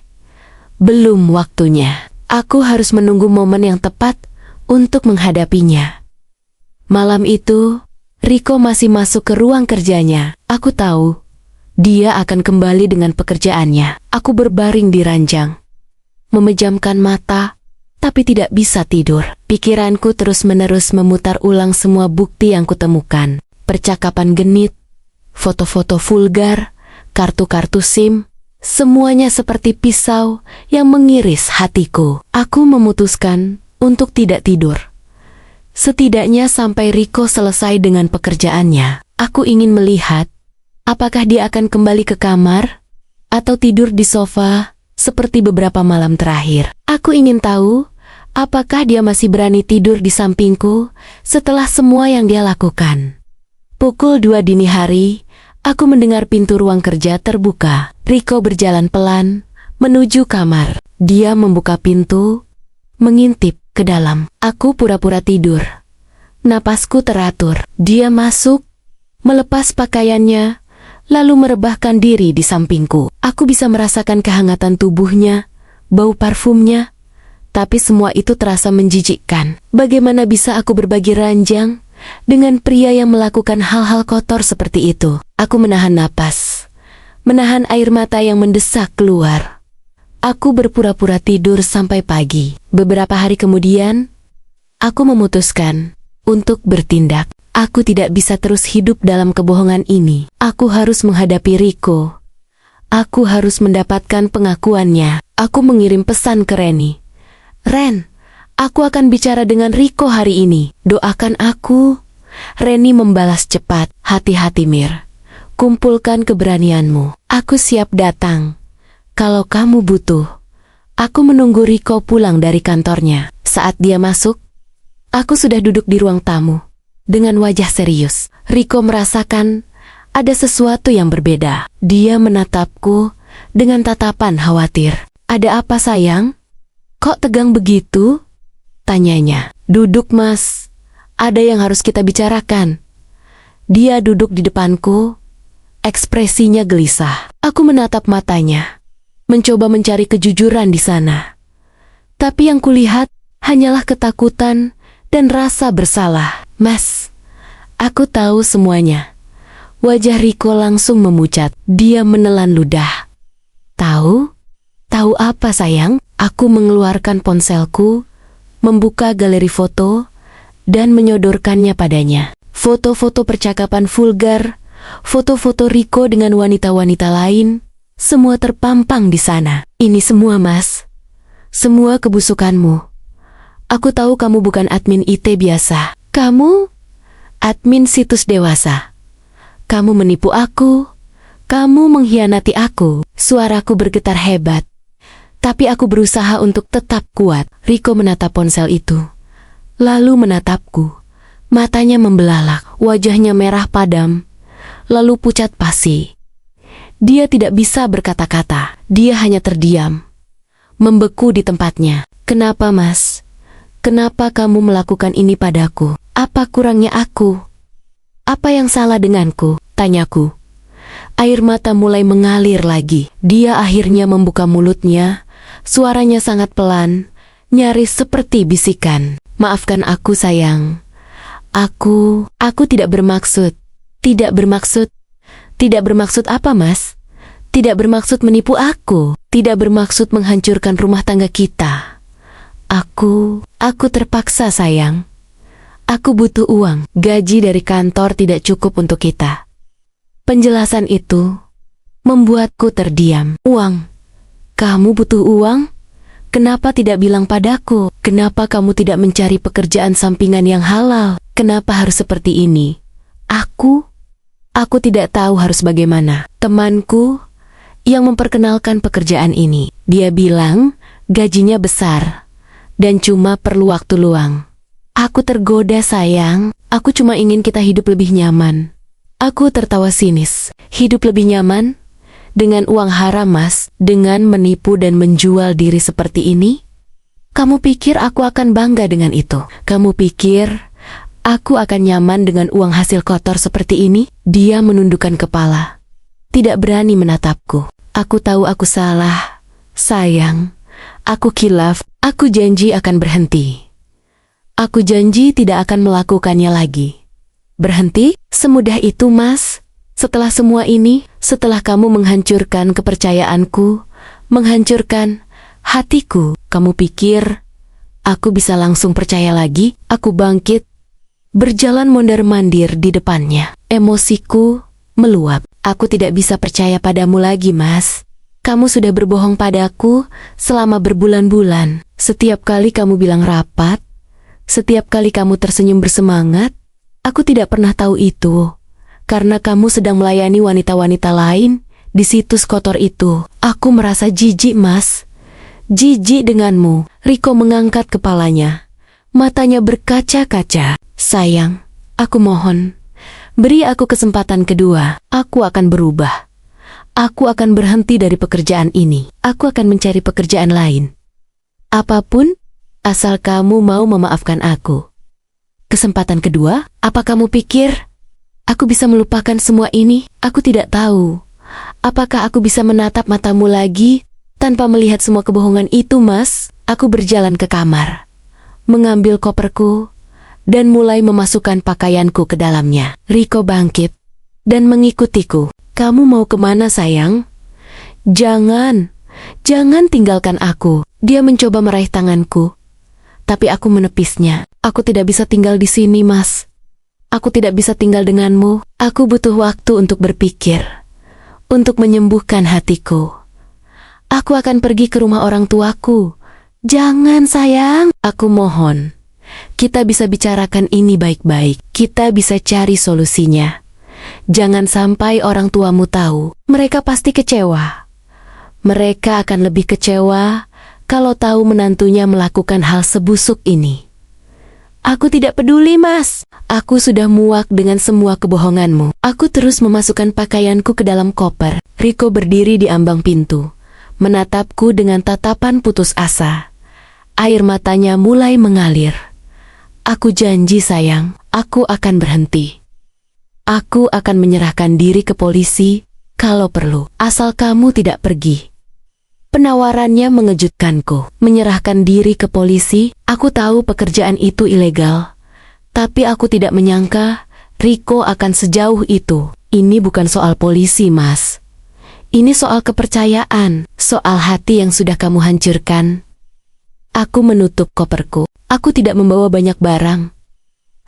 Belum waktunya. Aku harus menunggu momen yang tepat untuk menghadapinya. Malam itu, Riko masih masuk ke ruang kerjanya. Aku tahu dia akan kembali dengan pekerjaannya. Aku berbaring di ranjang, memejamkan mata, tapi tidak bisa tidur. Pikiranku terus-menerus memutar ulang semua bukti yang kutemukan. Percakapan genit, foto-foto vulgar, kartu-kartu SIM, semuanya seperti pisau yang mengiris hatiku. Aku memutuskan untuk tidak tidur, setidaknya sampai Riko selesai dengan pekerjaannya. Aku ingin melihat apakah dia akan kembali ke kamar atau tidur di sofa seperti beberapa malam terakhir. Aku ingin tahu apakah dia masih berani tidur di sampingku setelah semua yang dia lakukan. Pukul 2 dini hari, aku mendengar pintu ruang kerja terbuka. Riko berjalan pelan menuju kamar. Dia membuka pintu, mengintip ke dalam. Aku pura-pura tidur. Napasku teratur. Dia masuk, melepas pakaiannya, lalu merebahkan diri di sampingku. Aku bisa merasakan kehangatan tubuhnya, bau parfumnya, tapi semua itu terasa menjijikkan. Bagaimana bisa aku berbagi ranjang dengan pria yang melakukan hal-hal kotor seperti itu? Aku menahan napas, menahan air mata yang mendesak keluar. Aku berpura-pura tidur sampai pagi. Beberapa hari kemudian, aku memutuskan untuk bertindak. Aku tidak bisa terus hidup dalam kebohongan ini. Aku harus menghadapi Riko. Aku harus mendapatkan pengakuannya. Aku mengirim pesan ke Reni. "Ren, aku akan bicara dengan Riko hari ini. Doakan aku." Reni membalas cepat. "Hati-hati Mir. Kumpulkan keberanianmu. Aku siap datang kalau kamu butuh." Aku menunggu Riko pulang dari kantornya. Saat dia masuk, aku sudah duduk di ruang tamu. Dengan wajah serius, Riko merasakan ada sesuatu yang berbeda. Dia menatapku dengan tatapan khawatir. "Ada apa sayang? Kok tegang begitu?" tanyanya. "Duduk Mas, ada yang harus kita bicarakan." Dia duduk di depanku, ekspresinya gelisah. Aku menatap matanya, mencoba mencari kejujuran di sana. Tapi yang kulihat hanyalah ketakutan dan rasa bersalah. "Mas, aku tahu semuanya." Wajah Riko langsung memucat. Dia menelan ludah. "Tahu? Tahu apa sayang?" Aku mengeluarkan ponselku, membuka galeri foto, dan menyodorkannya padanya. Foto-foto percakapan vulgar, foto-foto Riko dengan wanita-wanita lain, semua terpampang di sana. "Ini semua Mas, semua kebusukanmu. Aku tahu kamu bukan admin IT biasa. Kamu admin situs dewasa. Kamu menipu aku. Kamu mengkhianati aku." Suaraku bergetar hebat, tapi aku berusaha untuk tetap kuat. Riko menatap ponsel itu, lalu menatapku. Matanya membelalak, wajahnya merah padam, lalu pucat pasi. Dia tidak bisa berkata-kata. Dia hanya terdiam, membeku di tempatnya. Kenapa, Mas? Kenapa kamu melakukan ini padaku? Apa kurangnya aku? Apa yang salah denganku? Tanyaku. Air mata mulai mengalir lagi. Dia akhirnya membuka mulutnya. Suaranya sangat pelan, nyaris seperti bisikan. Maafkan aku, sayang. Aku tidak bermaksud. Tidak bermaksud. Tidak bermaksud apa, Mas? Tidak bermaksud menipu aku. Tidak bermaksud menghancurkan rumah tangga kita. Aku terpaksa, sayang. Aku butuh uang. Gaji dari kantor tidak cukup untuk kita. Penjelasan itu membuatku terdiam. Uang? Kamu butuh uang? Kenapa tidak bilang padaku? Kenapa kamu tidak mencari pekerjaan sampingan yang halal? Kenapa harus seperti ini? Aku tidak tahu harus bagaimana. Temanku yang memperkenalkan pekerjaan ini, dia bilang gajinya besar dan cuma perlu waktu luang. Aku tergoda, sayang. Aku cuma ingin kita hidup lebih nyaman. Aku tertawa sinis. Hidup lebih nyaman? Dengan uang haram, Mas? Dengan menipu dan menjual diri seperti ini? Kamu pikir aku akan bangga dengan itu? Kamu pikir aku akan nyaman dengan uang hasil kotor seperti ini? Dia menundukkan kepala. Tidak berani menatapku. Aku tahu aku salah. Sayang, aku khilaf. Aku janji akan berhenti. Aku janji tidak akan melakukannya lagi. Berhenti? Semudah itu, Mas? Setelah semua ini, setelah kamu menghancurkan kepercayaanku, menghancurkan hatiku, kamu pikir aku bisa langsung percaya lagi? Aku bangkit, berjalan mondar-mandir di depannya. Emosiku meluap. Aku tidak bisa percaya padamu lagi, Mas. Kamu sudah berbohong padaku selama berbulan-bulan. Setiap kali kamu bilang rapat, setiap kali kamu tersenyum bersemangat, aku tidak pernah tahu itu. Karena kamu sedang melayani wanita-wanita lain di situs kotor itu. Aku merasa jijik, Mas. Jijik denganmu. Riko mengangkat kepalanya. Matanya berkaca-kaca. Sayang, aku mohon, beri aku kesempatan kedua. Aku akan berubah. Aku akan berhenti dari pekerjaan ini. Aku akan mencari pekerjaan lain. Apapun, asal kamu mau memaafkan aku. Kesempatan kedua? Apa kamu pikir aku bisa melupakan semua ini? Aku tidak tahu. Apakah aku bisa menatap matamu lagi tanpa melihat semua kebohongan itu, Mas? Aku berjalan ke kamar, mengambil koperku, dan mulai memasukkan pakaianku ke dalamnya. Riko bangkit dan mengikutiku. Kamu mau kemana, sayang? Jangan tinggalkan aku. Dia mencoba meraih tanganku, tapi aku menepisnya. Aku tidak bisa tinggal di sini, Mas. Aku tidak bisa tinggal denganmu. Aku butuh waktu untuk berpikir, untuk menyembuhkan hatiku. Aku akan pergi ke rumah orang tuaku. Jangan, sayang. Aku mohon. Kita bisa bicarakan ini baik-baik. Kita bisa cari solusinya. Jangan sampai orang tuamu tahu. Mereka pasti kecewa. Mereka akan lebih kecewa kalau tahu menantunya melakukan hal sebusuk ini. Aku tidak peduli, Mas. Aku sudah muak dengan semua kebohonganmu. Aku terus memasukkan pakaianku ke dalam koper. Riko berdiri di ambang pintu, menatapku dengan tatapan putus asa. Air matanya mulai mengalir. Aku janji, sayang, aku akan berhenti. Aku akan menyerahkan diri ke polisi kalau perlu, asal kamu tidak pergi. Penawarannya mengejutkanku. Menyerahkan diri ke polisi. Aku tahu pekerjaan itu ilegal, tapi aku tidak menyangka Riko akan sejauh itu. Ini bukan soal polisi, Mas. Ini soal kepercayaan, soal hati yang sudah kamu hancurkan. Aku menutup koperku. Aku tidak membawa banyak barang,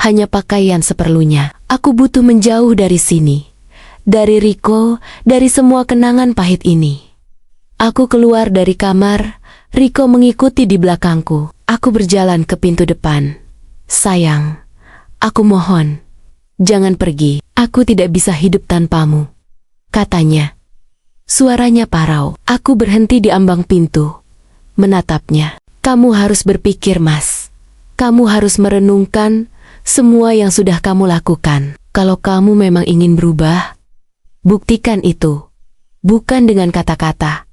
hanya pakaian seperlunya. Aku butuh menjauh dari sini, dari Riko, dari semua kenangan pahit ini. Aku keluar dari kamar, Riko mengikuti di belakangku. Aku berjalan ke pintu depan. Sayang, aku mohon, jangan pergi. Aku tidak bisa hidup tanpamu, katanya. Suaranya parau. Aku berhenti di ambang pintu, menatapnya. Kamu harus berpikir, Mas. Kamu harus merenungkan semua yang sudah kamu lakukan. Kalau kamu memang ingin berubah, buktikan itu. Bukan dengan kata-kata,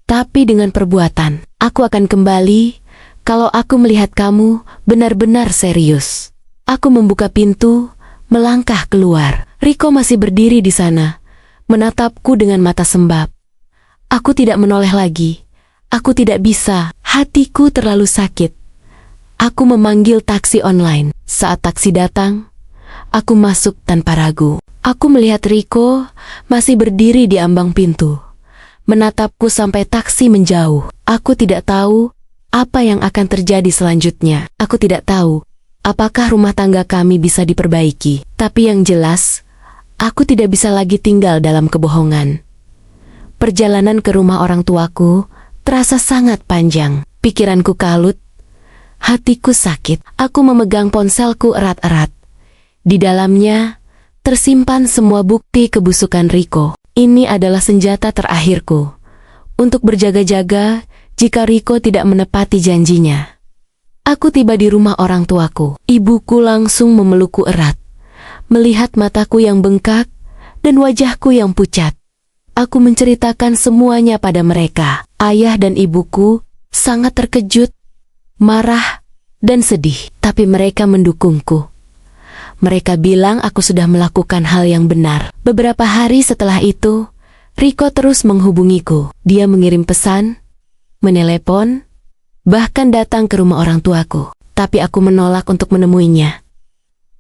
tapi dengan perbuatan. Aku akan kembali Kalau aku melihat kamu benar-benar serius. Aku membuka pintu, melangkah keluar. Riko masih berdiri di sana, menatapku dengan mata sembab. Aku tidak menoleh lagi. Aku tidak bisa. Hatiku terlalu sakit. Aku memanggil taksi online. Saat taksi datang, aku masuk tanpa ragu. Aku melihat Riko masih berdiri di ambang pintu, menatapku sampai taksi menjauh. Aku tidak tahu apa yang akan terjadi selanjutnya. Aku tidak tahu apakah rumah tangga kami bisa diperbaiki. Tapi yang jelas, aku tidak bisa lagi tinggal dalam kebohongan. Perjalanan ke rumah orang tuaku terasa sangat panjang. Pikiranku kalut, hatiku sakit. Aku memegang ponselku erat-erat. Di dalamnya tersimpan semua bukti kebusukan Riko. Ini adalah senjata terakhirku untuk berjaga-jaga jika Riko tidak menepati janjinya. Aku tiba di rumah orang tuaku. Ibuku langsung memelukku erat, melihat mataku yang bengkak dan wajahku yang pucat. Aku menceritakan semuanya pada mereka. Ayah dan ibuku sangat terkejut, marah, dan sedih. Tapi mereka mendukungku. Mereka bilang aku sudah melakukan hal yang benar. Beberapa hari setelah itu, Riko terus menghubungiku. Dia mengirim pesan, menelepon, bahkan datang ke rumah orang tuaku. Tapi aku menolak untuk menemuinya.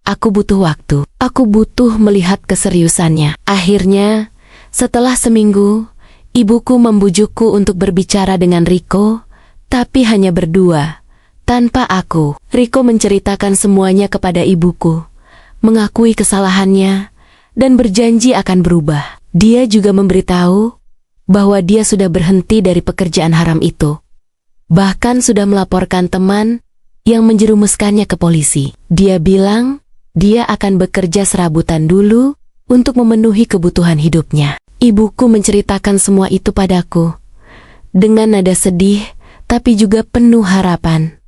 Aku butuh waktu. Aku butuh melihat keseriusannya. Akhirnya, setelah seminggu, ibuku membujukku untuk berbicara dengan Riko, tapi hanya berdua, tanpa aku. Riko menceritakan semuanya kepada ibuku, mengakui kesalahannya, dan berjanji akan berubah. Dia juga memberitahu bahwa dia sudah berhenti dari pekerjaan haram itu. Bahkan sudah melaporkan teman yang menjerumuskannya ke polisi. Dia bilang dia akan bekerja serabutan dulu untuk memenuhi kebutuhan hidupnya. Ibuku menceritakan semua itu padaku dengan nada sedih, tapi juga penuh harapan.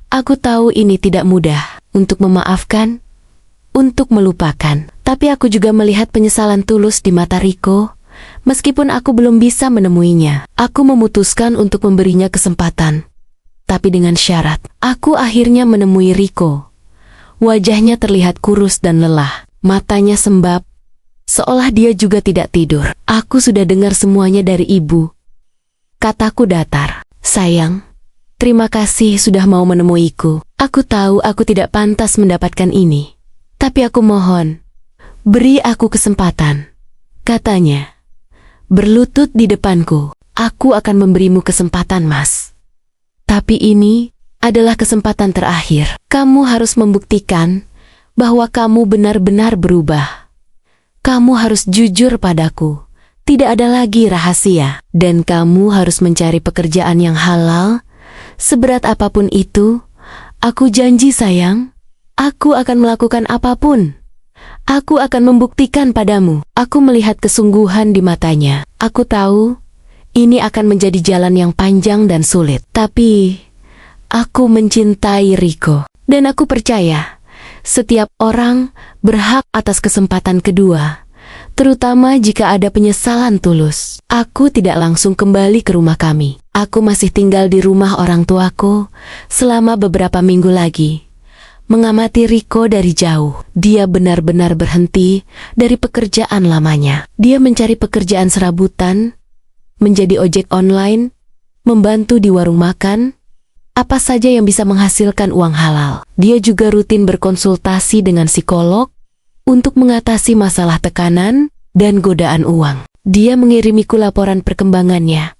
Aku tahu ini tidak mudah untuk memaafkan, untuk melupakan. Tapi aku juga melihat penyesalan tulus di mata Riko. Meskipun aku belum bisa menemuinya, aku memutuskan untuk memberinya kesempatan. Tapi dengan syarat, aku akhirnya menemui Riko. Wajahnya terlihat kurus dan lelah, matanya sembab, seolah dia juga tidak tidur. Aku sudah dengar semuanya dari ibu. Kataku datar. Sayang, terima kasih sudah mau menemuiku. Aku tahu aku tidak pantas mendapatkan ini. Tapi aku mohon, beri aku kesempatan. Katanya, berlutut di depanku. Aku akan memberimu kesempatan, Mas. Tapi ini adalah kesempatan terakhir. Kamu harus membuktikan bahwa kamu benar-benar berubah. Kamu harus jujur padaku. Tidak ada lagi rahasia. Dan kamu harus mencari pekerjaan yang halal. Seberat apapun itu, aku janji sayang, aku akan melakukan apapun. Aku akan membuktikan padamu. Aku melihat kesungguhan di matanya. Aku tahu ini akan menjadi jalan yang panjang dan sulit. Tapi aku mencintai Riko. Dan aku percaya setiap orang berhak atas kesempatan kedua. Terutama jika ada penyesalan tulus. Aku tidak langsung kembali ke rumah kami. Aku masih tinggal di rumah orang tuaku selama beberapa minggu lagi. Mengamati Riko dari jauh. Dia benar-benar berhenti dari pekerjaan lamanya. Dia mencari pekerjaan serabutan, menjadi ojek online, membantu di warung makan, apa saja yang bisa menghasilkan uang halal. Dia juga rutin berkonsultasi dengan psikolog untuk mengatasi masalah tekanan dan godaan uang. Dia mengirimiku laporan perkembangannya.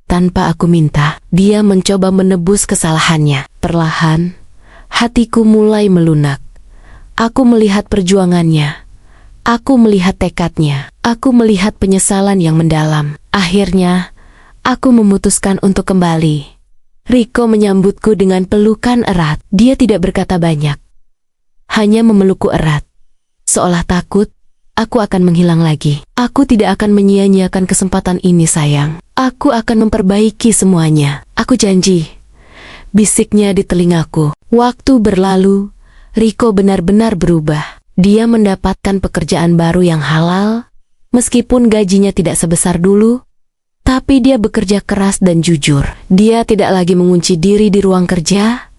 Tanpa aku minta, dia mencoba menebus kesalahannya. Perlahan, hatiku mulai melunak. Aku melihat perjuangannya. Aku melihat tekadnya. Aku melihat penyesalan yang mendalam. Akhirnya, aku memutuskan untuk kembali. Riko menyambutku dengan pelukan erat. Dia tidak berkata banyak. Hanya memelukku erat. Seolah takut, aku akan menghilang lagi. Aku tidak akan menyia-nyiakan kesempatan ini, sayang. Aku akan memperbaiki semuanya. Aku janji. Bisiknya di telingaku. Waktu berlalu, Riko benar-benar berubah. Dia mendapatkan pekerjaan baru yang halal, meskipun gajinya tidak sebesar dulu. Tapi dia bekerja keras dan jujur. Dia tidak lagi mengunci diri di ruang kerja.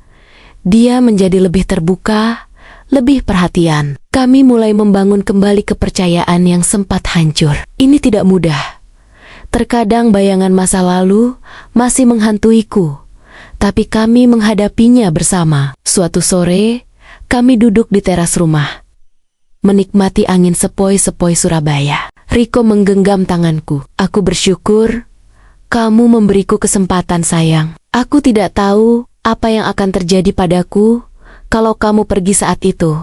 Dia menjadi lebih terbuka, lebih perhatian. Kami mulai membangun kembali kepercayaan yang sempat hancur. Ini tidak mudah. Terkadang bayangan masa lalu masih menghantuiku, tapi kami menghadapinya bersama. Suatu sore, kami duduk di teras rumah, menikmati angin sepoi-sepoi Surabaya. Riko menggenggam tanganku. Aku bersyukur kamu memberiku kesempatan, sayang. Aku tidak tahu apa yang akan terjadi padaku kalau kamu pergi saat itu.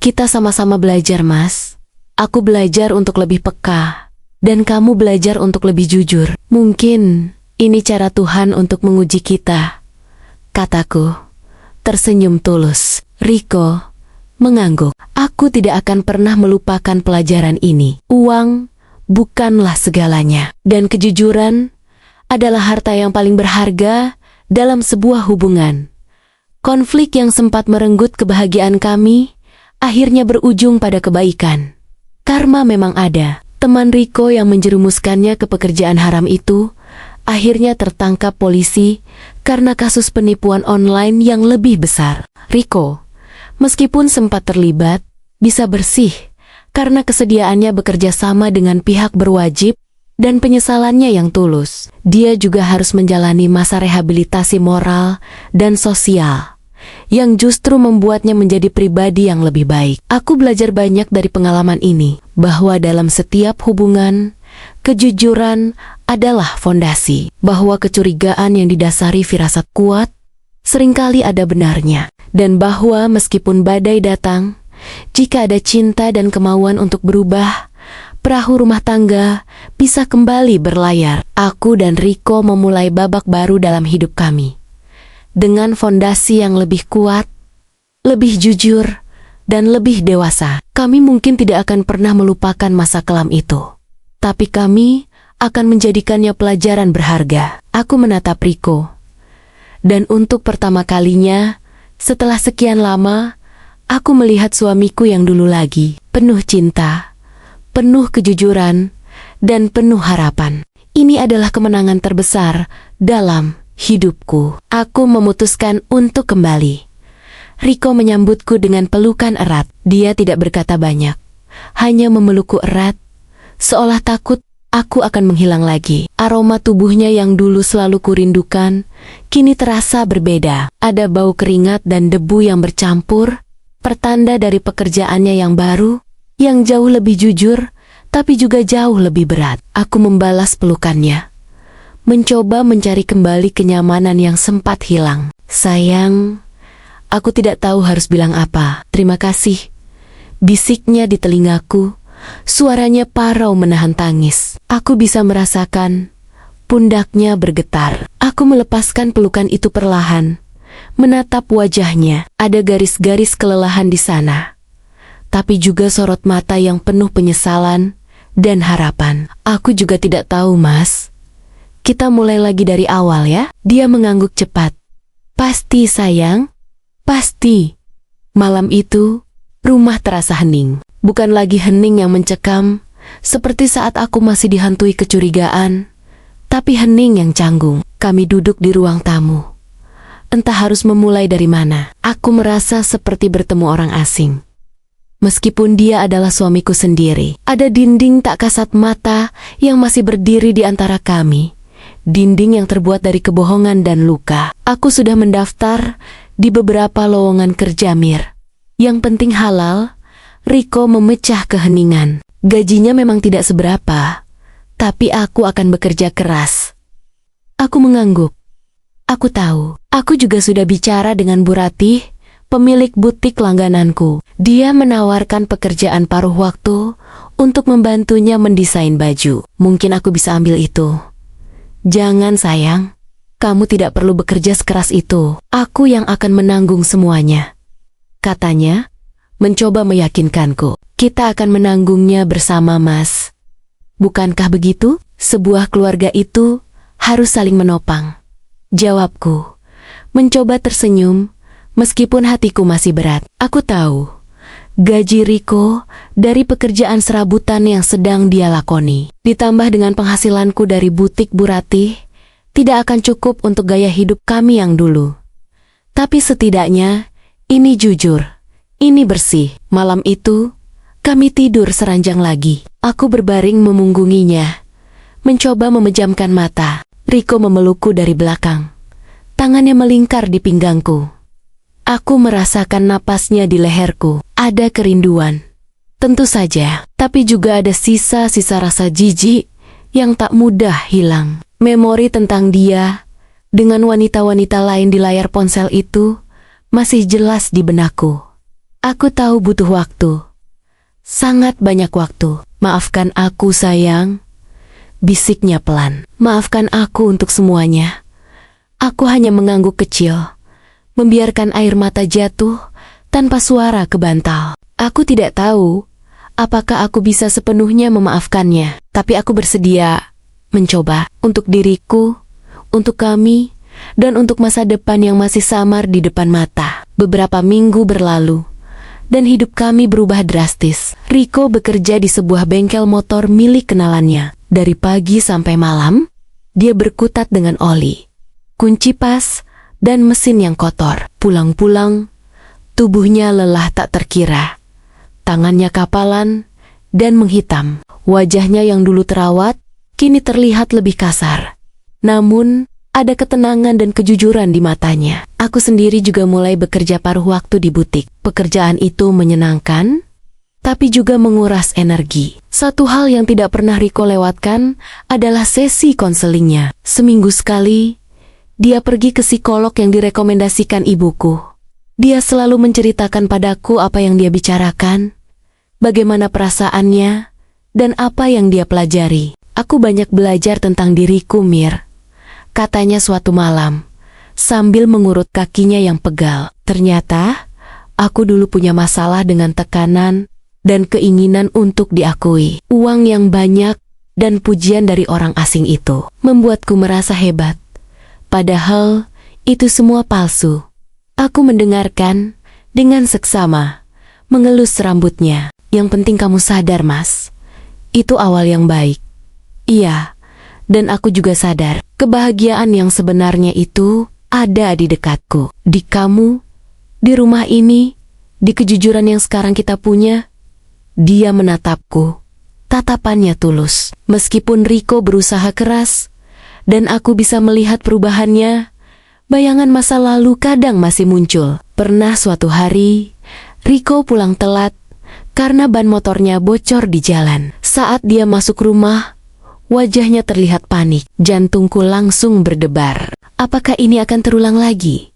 Kita sama-sama belajar, Mas. Aku belajar untuk lebih peka, dan kamu belajar untuk lebih jujur. Mungkin ini cara Tuhan untuk menguji kita, kataku, tersenyum tulus. Riko mengangguk. Aku tidak akan pernah melupakan pelajaran ini. Uang bukanlah segalanya, dan kejujuran adalah harta yang paling berharga dalam sebuah hubungan. Konflik yang sempat merenggut kebahagiaan kami akhirnya berujung pada kebaikan. Karma memang ada. Teman Riko yang menjerumuskannya ke pekerjaan haram itu akhirnya tertangkap polisi karena kasus penipuan online yang lebih besar. Riko, meskipun sempat terlibat, bisa bersih karena kesediaannya bekerja sama dengan pihak berwajib dan penyesalannya yang tulus. Dia juga harus menjalani masa rehabilitasi moral dan sosial yang justru membuatnya menjadi pribadi yang lebih baik. Aku belajar banyak dari pengalaman ini, bahwa dalam setiap hubungan, kejujuran adalah fondasi, bahwa kecurigaan yang didasari firasat kuat seringkali ada benarnya, dan bahwa meskipun badai datang, jika ada cinta dan kemauan untuk berubah, perahu rumah tangga bisa kembali berlayar. Aku dan Riko memulai babak baru dalam hidup kami, dengan fondasi yang lebih kuat, lebih jujur, dan lebih dewasa. Kami mungkin tidak akan pernah melupakan masa kelam itu, tapi kami akan menjadikannya pelajaran berharga. Aku menatap Riko, dan untuk pertama kalinya setelah sekian lama, aku melihat suamiku yang dulu lagi, penuh cinta, penuh kejujuran, dan penuh harapan. Ini adalah kemenangan terbesar dalam hidupku. Aku memutuskan untuk kembali. Riko menyambutku dengan pelukan erat. Dia tidak berkata banyak, hanya memelukku erat, seolah takut aku akan menghilang lagi. Aroma tubuhnya yang dulu selalu kurindukan, kini terasa berbeda. Ada bau keringat dan debu yang bercampur, pertanda dari pekerjaannya yang baru, yang jauh lebih jujur, tapi juga jauh lebih berat. Aku membalas pelukannya, mencoba mencari kembali kenyamanan yang sempat hilang. Sayang, aku tidak tahu harus bilang apa. Terima kasih, bisiknya di telingaku. Suaranya parau menahan tangis. Aku bisa merasakan pundaknya bergetar. Aku melepaskan pelukan itu perlahan, menatap wajahnya. Ada garis-garis kelelahan di sana, tapi juga sorot mata yang penuh penyesalan dan harapan. Aku juga tidak tahu, Mas. Kita mulai lagi dari awal ya. Dia mengangguk cepat. Pasti, sayang. Pasti. Malam itu, rumah terasa hening. Bukan lagi hening yang mencekam, seperti saat aku masih dihantui kecurigaan, tapi hening yang canggung. Kami duduk di ruang tamu. Entah harus memulai dari mana. Aku merasa seperti bertemu orang asing. Meskipun dia adalah suamiku sendiri, ada dinding tak kasat mata yang masih berdiri di antara kami. Dinding yang terbuat dari kebohongan dan luka. Aku sudah mendaftar di beberapa lowongan kerja, Mir. Yang penting halal. Riko memecah keheningan. Gajinya memang tidak seberapa, tapi aku akan bekerja keras. Aku mengangguk. Aku tahu. Aku juga sudah bicara dengan Bu Ratih, pemilik butik langgananku. Dia menawarkan pekerjaan paruh waktu untuk membantunya mendesain baju. Mungkin aku bisa ambil itu. Jangan, sayang. Kamu tidak perlu bekerja sekeras itu. Aku yang akan menanggung semuanya, katanya, mencoba meyakinkanku. Kita akan menanggungnya bersama, Mas. Bukankah begitu? Sebuah keluarga itu harus saling menopang, jawabku, mencoba tersenyum, meskipun hatiku masih berat. Aku tahu, Gaji Riko dari pekerjaan serabutan yang sedang dia lakoni, ditambah dengan penghasilanku dari butik Bu Ratih, tidak akan cukup untuk gaya hidup kami yang dulu. Tapi setidaknya, ini jujur, ini bersih. Malam itu, kami tidur seranjang lagi. Aku berbaring memunggunginya, mencoba memejamkan mata. Riko memelukku dari belakang. Tangannya melingkar di pinggangku. Aku merasakan napasnya di leherku. Ada kerinduan. Tentu saja, tapi juga ada sisa-sisa rasa jijik yang tak mudah hilang. Memori tentang dia dengan wanita-wanita lain di layar ponsel itu masih jelas di benakku. Aku tahu butuh waktu. Sangat banyak waktu. Maafkan aku, sayang. Bisiknya pelan. Maafkan aku untuk semuanya. Aku hanya mengangguk kecil, membiarkan air mata jatuh tanpa suara ke bantal. Aku tidak tahu apakah aku bisa sepenuhnya memaafkannya, tapi aku bersedia mencoba untuk diriku, untuk kami, dan untuk masa depan yang masih samar di depan mata. Beberapa minggu berlalu, dan hidup kami berubah drastis. Riko bekerja di sebuah bengkel motor milik kenalannya. Dari pagi sampai malam, dia berkutat dengan oli, kunci pas, dan mesin yang kotor. Pulang-pulang, tubuhnya lelah tak terkira. Tangannya kapalan dan menghitam. Wajahnya yang dulu terawat, kini terlihat lebih kasar. Namun, ada ketenangan dan kejujuran di matanya. Aku sendiri juga mulai bekerja paruh waktu di butik. Pekerjaan itu menyenangkan, tapi juga menguras energi. Satu hal yang tidak pernah Riko lewatkan adalah sesi konselingnya. Seminggu sekali, dia pergi ke psikolog yang direkomendasikan ibuku. Dia selalu menceritakan padaku apa yang dia bicarakan, bagaimana perasaannya, dan apa yang dia pelajari. Aku banyak belajar tentang diriku, Mir, katanya suatu malam, sambil mengurut kakinya yang pegal. Ternyata, aku dulu punya masalah dengan tekanan dan keinginan untuk diakui. Uang yang banyak dan pujian dari orang asing itu membuatku merasa hebat. Padahal, itu semua palsu. Aku mendengarkan dengan seksama, mengelus rambutnya. Yang penting kamu sadar, Mas. Itu awal yang baik. Iya, dan aku juga sadar, kebahagiaan yang sebenarnya itu ada di dekatku. Di kamu, di rumah ini, di kejujuran yang sekarang kita punya. Dia menatapku. Tatapannya tulus. Meskipun Riko berusaha keras, dan aku bisa melihat perubahannya, bayangan masa lalu kadang masih muncul. Pernah suatu hari, Riko pulang telat karena ban motornya bocor di jalan. Saat dia masuk rumah, wajahnya terlihat panik. Jantungku langsung berdebar. Apakah ini akan terulang lagi?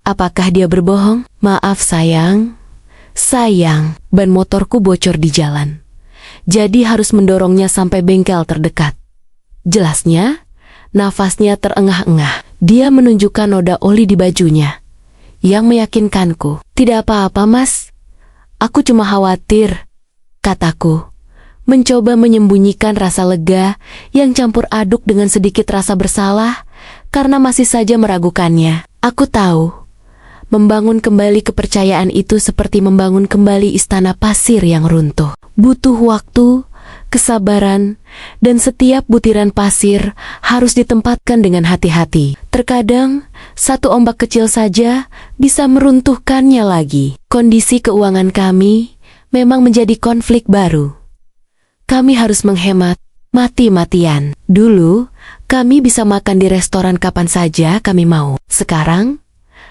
Apakah dia berbohong? Maaf, sayang. Sayang, ban motorku bocor di jalan. Jadi harus mendorongnya sampai bengkel terdekat. Jelasnya, nafasnya terengah-engah. Dia menunjukkan noda oli di bajunya, yang meyakinkanku. Tidak apa-apa, Mas. Aku cuma khawatir, kataku, mencoba menyembunyikan rasa lega yang campur aduk dengan sedikit rasa bersalah karena masih saja meragukannya. Aku tahu, membangun kembali kepercayaan itu seperti membangun kembali istana pasir yang runtuh. Butuh waktu, kesabaran, dan setiap butiran pasir harus ditempatkan dengan hati-hati. Terkadang, satu ombak kecil saja bisa meruntuhkannya lagi. Kondisi keuangan kami memang menjadi konflik baru. Kami harus menghemat mati-matian. Dulu, kami bisa makan di restoran kapan saja kami mau. Sekarang,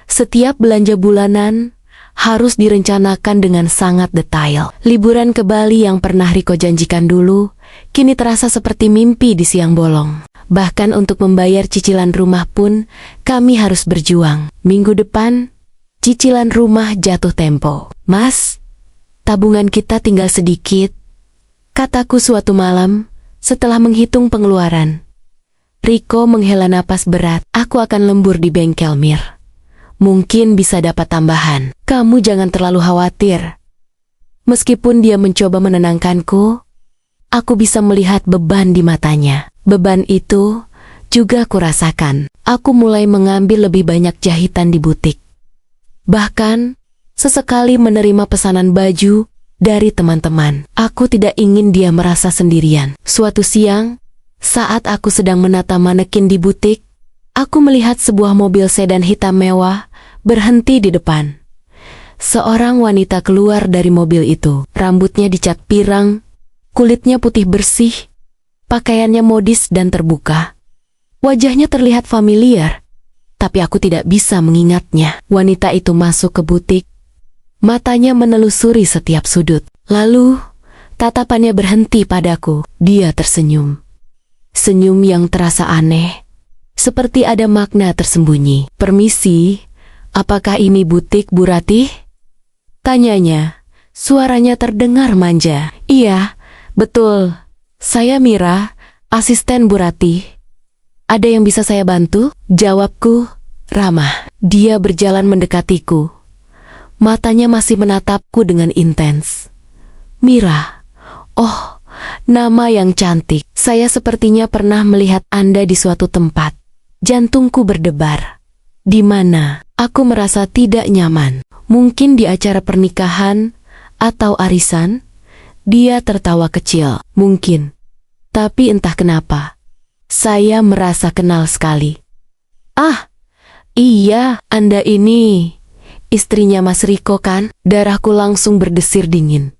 setiap belanja bulanan harus direncanakan dengan sangat detail. Liburan ke Bali yang pernah Riko janjikan dulu, kini terasa seperti mimpi di siang bolong. Bahkan untuk membayar cicilan rumah pun, kami harus berjuang. Minggu depan, cicilan rumah jatuh tempo. Mas, tabungan kita tinggal sedikit, kataku suatu malam, setelah menghitung pengeluaran. Riko menghela napas berat. Aku akan lembur di bengkel, Mir. Mungkin bisa dapat tambahan. Kamu jangan terlalu khawatir. Meskipun dia mencoba menenangkanku, aku bisa melihat beban di matanya. Beban itu juga kurasakan. Aku mulai mengambil lebih banyak jahitan di butik. Bahkan, sesekali menerima pesanan baju dari teman-teman. Aku tidak ingin dia merasa sendirian. Suatu siang, saat aku sedang menata manekin di butik, aku melihat sebuah mobil sedan hitam mewah berhenti di depan. Seorang wanita keluar dari mobil itu. Rambutnya dicat pirang, kulitnya putih bersih, pakaiannya modis dan terbuka. Wajahnya terlihat familiar, tapi aku tidak bisa mengingatnya. Wanita itu masuk ke butik. Matanya menelusuri setiap sudut. Lalu, tatapannya berhenti padaku. Dia tersenyum. Senyum yang terasa aneh, seperti ada makna tersembunyi. "Permisi, apakah ini butik Bu Ratih?" tanyanya. Suaranya terdengar manja. "Iya, betul. Saya Mira, asisten Bu Ratih. Ada yang bisa saya bantu?" jawabku, ramah. Dia berjalan mendekatiku. Matanya masih menatapku dengan intens. "Mira, oh, nama yang cantik. Saya sepertinya pernah melihat Anda di suatu tempat." Jantungku berdebar. Di mana? Aku merasa tidak nyaman. Mungkin di acara pernikahan atau arisan? Dia tertawa kecil. Mungkin. Tapi entah kenapa, saya merasa kenal sekali. "Ah, iya, Anda ini istrinya Mas Riko kan?" Darahku langsung berdesir dingin.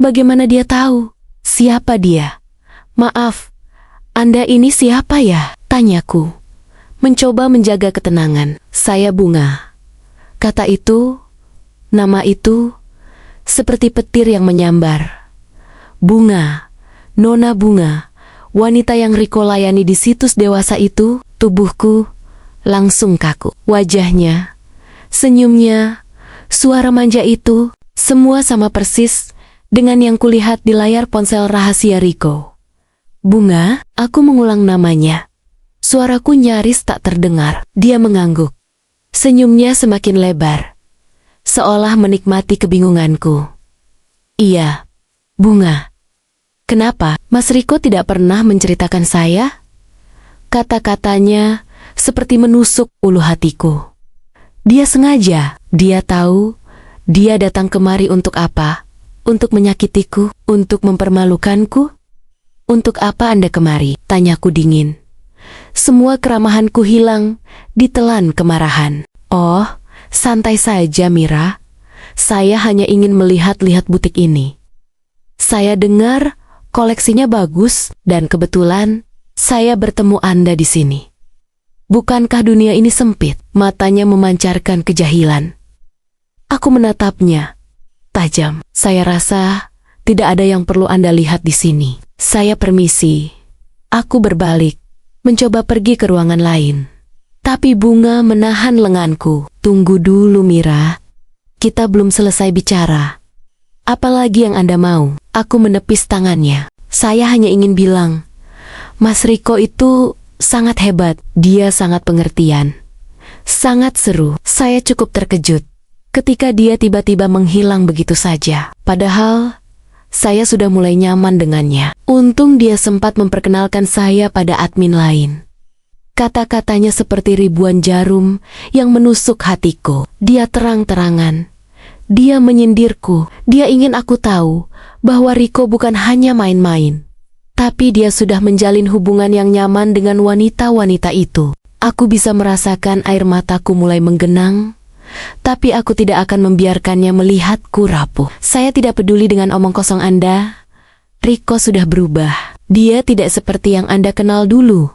Bagaimana dia tahu? Siapa dia? "Maaf, Anda ini siapa ya?" tanyaku, mencoba menjaga ketenangan. "Saya Bunga." Kata itu, nama itu, seperti petir yang menyambar. Bunga, Nona Bunga, wanita yang Riko layani di situs dewasa itu. Tubuhku langsung kaku. Wajahnya, senyumnya, suara manja itu, semua sama persis dengan yang kulihat di layar ponsel rahasia Riko. "Bunga?" Aku mengulang namanya. Suaraku nyaris tak terdengar. Dia mengangguk. Senyumnya semakin lebar, seolah menikmati kebingunganku. "Iya, Bunga. Kenapa? Mas Riko tidak pernah menceritakan saya?" Kata-katanya seperti menusuk ulu hatiku. Dia sengaja. Dia tahu dia datang kemari untuk apa? Untuk menyakitiku? Untuk mempermalukanku? "Untuk apa Anda kemari?" tanyaku dingin. Semua keramahanku hilang, ditelan kemarahan. "Oh, santai saja Mira. Saya hanya ingin melihat-lihat butik ini. Saya dengar koleksinya bagus dan kebetulan saya bertemu Anda di sini. Bukankah dunia ini sempit?" Matanya memancarkan kejahilan. Aku menatapnya tajam. "Saya rasa tidak ada yang perlu Anda lihat di sini. Saya permisi." Aku berbalik, mencoba pergi ke ruangan lain. Tapi Bunga menahan lenganku. "Tunggu dulu Mira. Kita belum selesai bicara. Apalagi yang Anda mau?" Aku menepis tangannya. "Saya hanya ingin bilang, Mas Riko itu sangat hebat. Dia sangat pengertian. Sangat seru." Saya cukup terkejut ketika dia tiba-tiba menghilang begitu saja. Padahal saya sudah mulai nyaman dengannya. Untung dia sempat memperkenalkan saya pada admin lain. Kata-katanya seperti ribuan jarum yang menusuk hatiku. Dia terang-terangan. Dia menyindirku. Dia ingin aku tahu bahwa Riko bukan hanya main-main, tapi dia sudah menjalin hubungan yang nyaman dengan wanita-wanita itu. Aku bisa merasakan air mataku mulai menggenang, tapi aku tidak akan membiarkannya melihatku rapuh. "Saya tidak peduli dengan omong kosong Anda. Riko sudah berubah. Dia tidak seperti yang Anda kenal dulu,"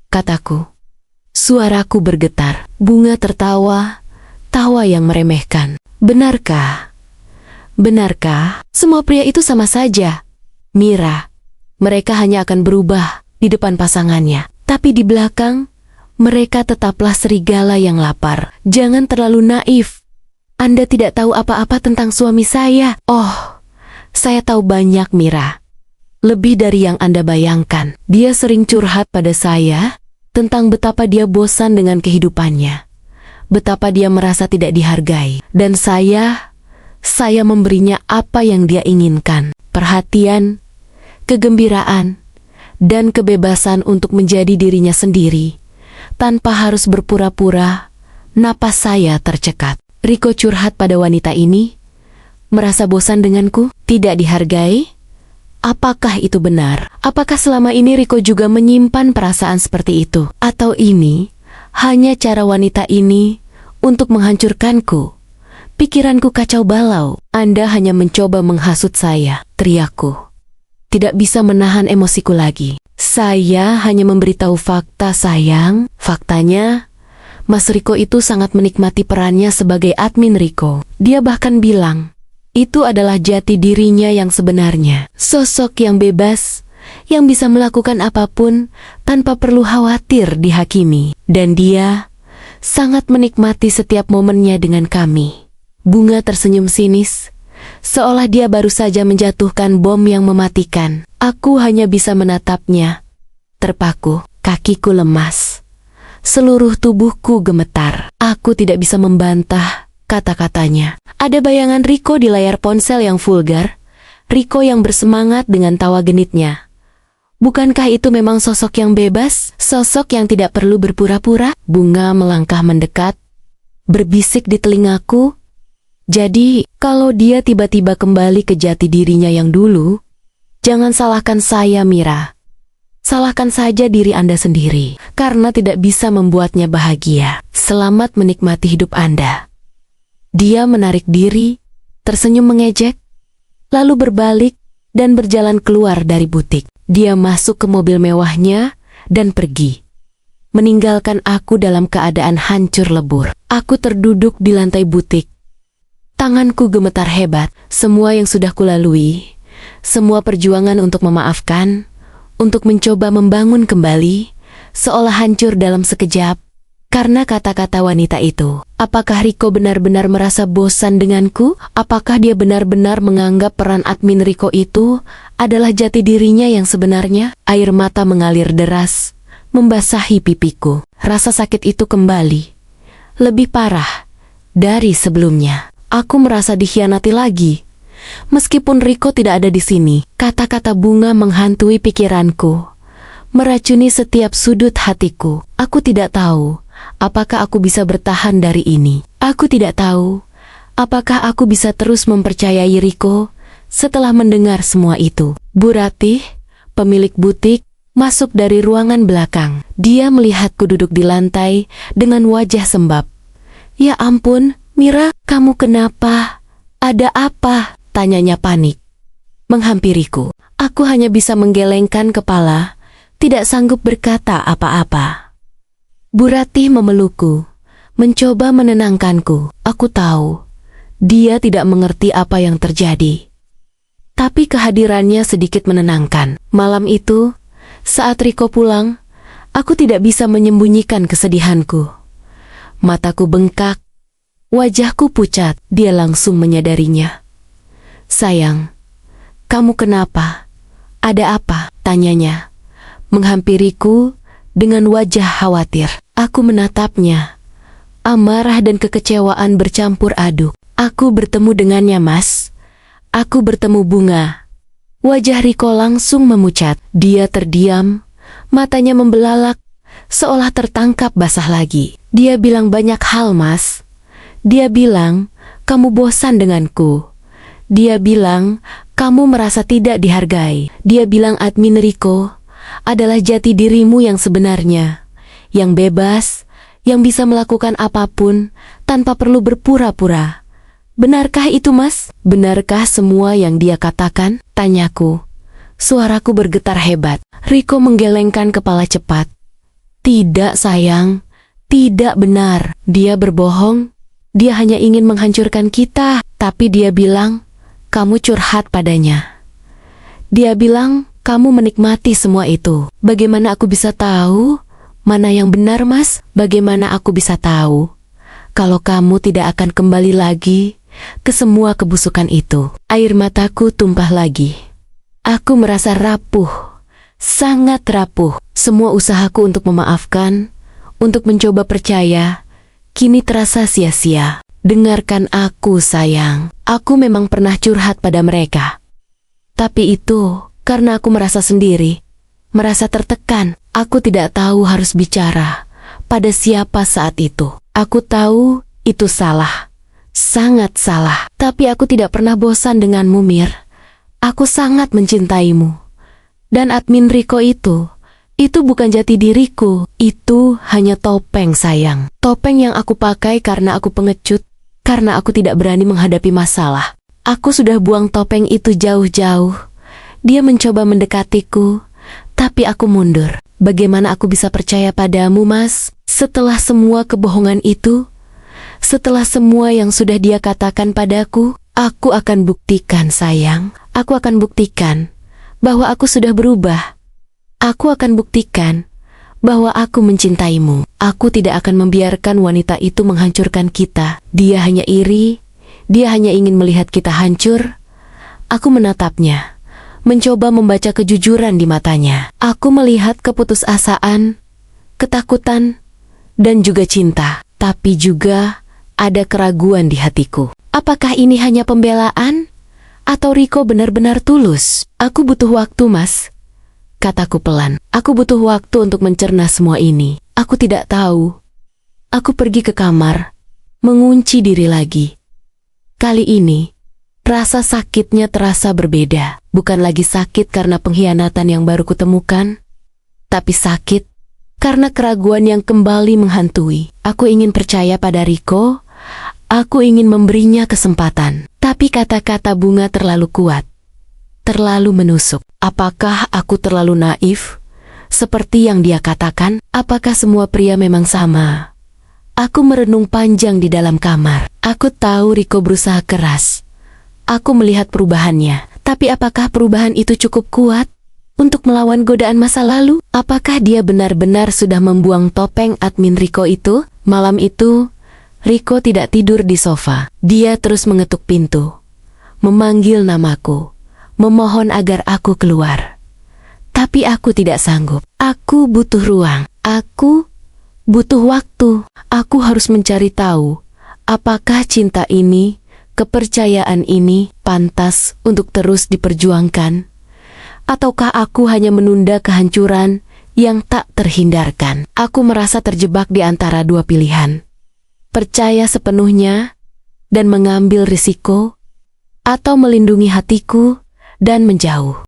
kataku. Suaraku bergetar. Bunga tertawa, tawa yang meremehkan. "Benarkah? Benarkah? Semua pria itu sama saja, Mira. Mereka hanya akan berubah di depan pasangannya, tapi di belakang mereka tetaplah serigala yang lapar. Jangan terlalu naif. Anda tidak tahu apa-apa tentang suami saya." "Oh, saya tahu banyak Mira. Lebih dari yang Anda bayangkan." Dia sering curhat pada saya tentang betapa dia bosan dengan kehidupannya, betapa dia merasa tidak dihargai. Dan saya memberinya apa yang dia inginkan. Perhatian, kegembiraan, dan kebebasan untuk menjadi dirinya sendiri, tanpa harus berpura-pura. Napas saya tercekat. Riko curhat pada wanita ini? Merasa bosan denganku? Tidak dihargai? Apakah itu benar? Apakah selama ini Riko juga menyimpan perasaan seperti itu? Atau ini hanya cara wanita ini untuk menghancurkanku? Pikiranku kacau balau. Anda hanya mencoba menghasut saya, teriakku. Tidak bisa menahan emosiku lagi. Saya hanya memberitahu fakta, sayang. Faktanya, Mas Riko itu sangat menikmati perannya sebagai admin Riko. Dia bahkan bilang, itu adalah jati dirinya yang sebenarnya. Sosok yang bebas, yang bisa melakukan apapun tanpa perlu khawatir dihakimi. Dan dia sangat menikmati setiap momennya dengan kami. Bunga tersenyum sinis, seolah dia baru saja menjatuhkan bom yang mematikan. Aku hanya bisa menatapnya. Terpaku, kakiku lemas. Seluruh tubuhku gemetar. Aku tidak bisa membantah kata-katanya. Ada bayangan Riko di layar ponsel yang vulgar. Riko yang bersemangat dengan tawa genitnya. Bukankah itu memang sosok yang bebas? Sosok yang tidak perlu berpura-pura? Bunga melangkah mendekat, berbisik di telingaku. Jadi, kalau dia tiba-tiba kembali ke jati dirinya yang dulu, jangan salahkan saya, Mira. Salahkan saja diri Anda sendiri, karena tidak bisa membuatnya bahagia. Selamat menikmati hidup Anda. Dia menarik diri, tersenyum mengejek, lalu berbalik dan berjalan keluar dari butik. Dia masuk ke mobil mewahnya dan pergi, meninggalkan aku dalam keadaan hancur lebur. Aku terduduk di lantai butik. Tanganku gemetar hebat. Semua yang sudah kulalui, semua perjuangan untuk memaafkan, untuk mencoba membangun kembali, seolah hancur dalam sekejap karena kata-kata wanita itu. Apakah Riko benar-benar merasa bosan denganku? Apakah dia benar-benar menganggap peran admin Riko itu adalah jati dirinya yang sebenarnya? Air mata mengalir deras, membasahi pipiku. Rasa sakit itu kembali, lebih parah dari sebelumnya. Aku merasa dikhianati lagi. Meskipun Riko tidak ada di sini, kata-kata Bunga menghantui pikiranku, meracuni setiap sudut hatiku. Aku tidak tahu apakah aku bisa bertahan dari ini. Aku tidak tahu apakah aku bisa terus mempercayai Riko setelah mendengar semua itu. Bu Ratih, pemilik butik, masuk dari ruangan belakang. Dia melihatku duduk di lantai dengan wajah sembab. Ya ampun, Mira, kamu kenapa? Ada apa? Tanyanya panik, menghampiriku. Aku hanya bisa menggelengkan kepala, tidak sanggup berkata apa-apa. Bu Ratih memelukku, mencoba menenangkanku. Aku tahu, dia tidak mengerti apa yang terjadi. Tapi kehadirannya sedikit menenangkan. Malam itu, saat Riko pulang, aku tidak bisa menyembunyikan kesedihanku. Mataku bengkak, wajahku pucat. Dia langsung menyadarinya. Sayang, kamu kenapa? Ada apa? Tanyanya, menghampiriku dengan wajah khawatir. Aku menatapnya. Amarah dan kekecewaan bercampur aduk. Aku bertemu dengannya, Mas. Aku bertemu Bunga. Wajah Riko langsung memucat. Dia terdiam, matanya membelalak, seolah tertangkap basah lagi. Dia bilang banyak hal, Mas. Dia bilang, kamu bosan denganku. Dia bilang, kamu merasa tidak dihargai. Dia bilang admin Riko adalah jati dirimu yang sebenarnya, yang bebas, yang bisa melakukan apapun tanpa perlu berpura-pura. Benarkah itu, Mas? Benarkah semua yang dia katakan? Tanyaku. Suaraku bergetar hebat. Riko menggelengkan kepala cepat. Tidak, sayang. Tidak benar. Dia berbohong. Dia hanya ingin menghancurkan kita. Tapi dia bilang, kamu curhat padanya. Dia bilang, kamu menikmati semua itu. Bagaimana aku bisa tahu mana yang benar, Mas? Bagaimana aku bisa tahu kalau kamu tidak akan kembali lagi ke semua kebusukan itu? Air mataku tumpah lagi. Aku merasa rapuh, sangat rapuh. Semua usahaku untuk memaafkan, untuk mencoba percaya, kini terasa sia-sia. Dengarkan aku, sayang. Aku memang pernah curhat pada mereka. Tapi itu karena aku merasa sendiri, merasa tertekan. Aku tidak tahu harus bicara pada siapa saat itu. Aku tahu itu salah. Sangat salah. Tapi aku tidak pernah bosan denganmu, Mir. Aku sangat mencintaimu. Dan admin Riko itu bukan jati diriku. Itu hanya topeng, sayang. Topeng yang aku pakai karena aku pengecut, karena aku tidak berani menghadapi masalah. Aku sudah buang topeng itu jauh-jauh. Dia mencoba mendekatiku, tapi aku mundur. Bagaimana aku bisa percaya padamu, Mas? Setelah semua kebohongan itu, setelah semua yang sudah dia katakan padaku, aku akan buktikan, sayang. Aku akan buktikan bahwa aku sudah berubah. Aku akan buktikan bahwa aku mencintaimu. Aku tidak akan membiarkan wanita itu menghancurkan kita. Dia hanya iri, dia hanya ingin melihat kita hancur. Aku menatapnya, mencoba membaca kejujuran di matanya. Aku melihat keputusasaan, ketakutan, dan juga cinta. Tapi juga ada keraguan di hatiku. Apakah ini hanya pembelaan? Atau Riko benar-benar tulus? Aku butuh waktu, Mas, kataku pelan. Aku butuh waktu untuk mencerna semua ini. Aku tidak tahu. Aku pergi ke kamar, mengunci diri lagi. Kali ini, rasa sakitnya terasa berbeda. Bukan lagi sakit karena pengkhianatan yang baru kutemukan, tapi sakit karena keraguan yang kembali menghantui. Aku ingin percaya pada Riko. Aku ingin memberinya kesempatan. Tapi kata-kata bunga terlalu kuat, terlalu menusuk. Apakah aku terlalu naif? Seperti yang dia katakan, apakah semua pria memang sama? Aku merenung panjang di dalam kamar. Aku tahu Riko berusaha keras. Aku melihat perubahannya. Tapi apakah perubahan itu cukup kuat untuk melawan godaan masa lalu? Apakah dia benar-benar sudah membuang topeng admin Riko itu? Malam itu, Riko tidak tidur di sofa. Dia terus mengetuk pintu, memanggil namaku, memohon agar aku keluar. Tapi aku tidak sanggup. Aku butuh ruang. Aku butuh waktu. Aku harus mencari tahu apakah cinta ini, kepercayaan ini pantas untuk terus diperjuangkan, ataukah aku hanya menunda kehancuran yang tak terhindarkan. Aku merasa terjebak di antara dua pilihan. Percaya sepenuhnya dan mengambil risiko, atau melindungi hatiku dan menjauh.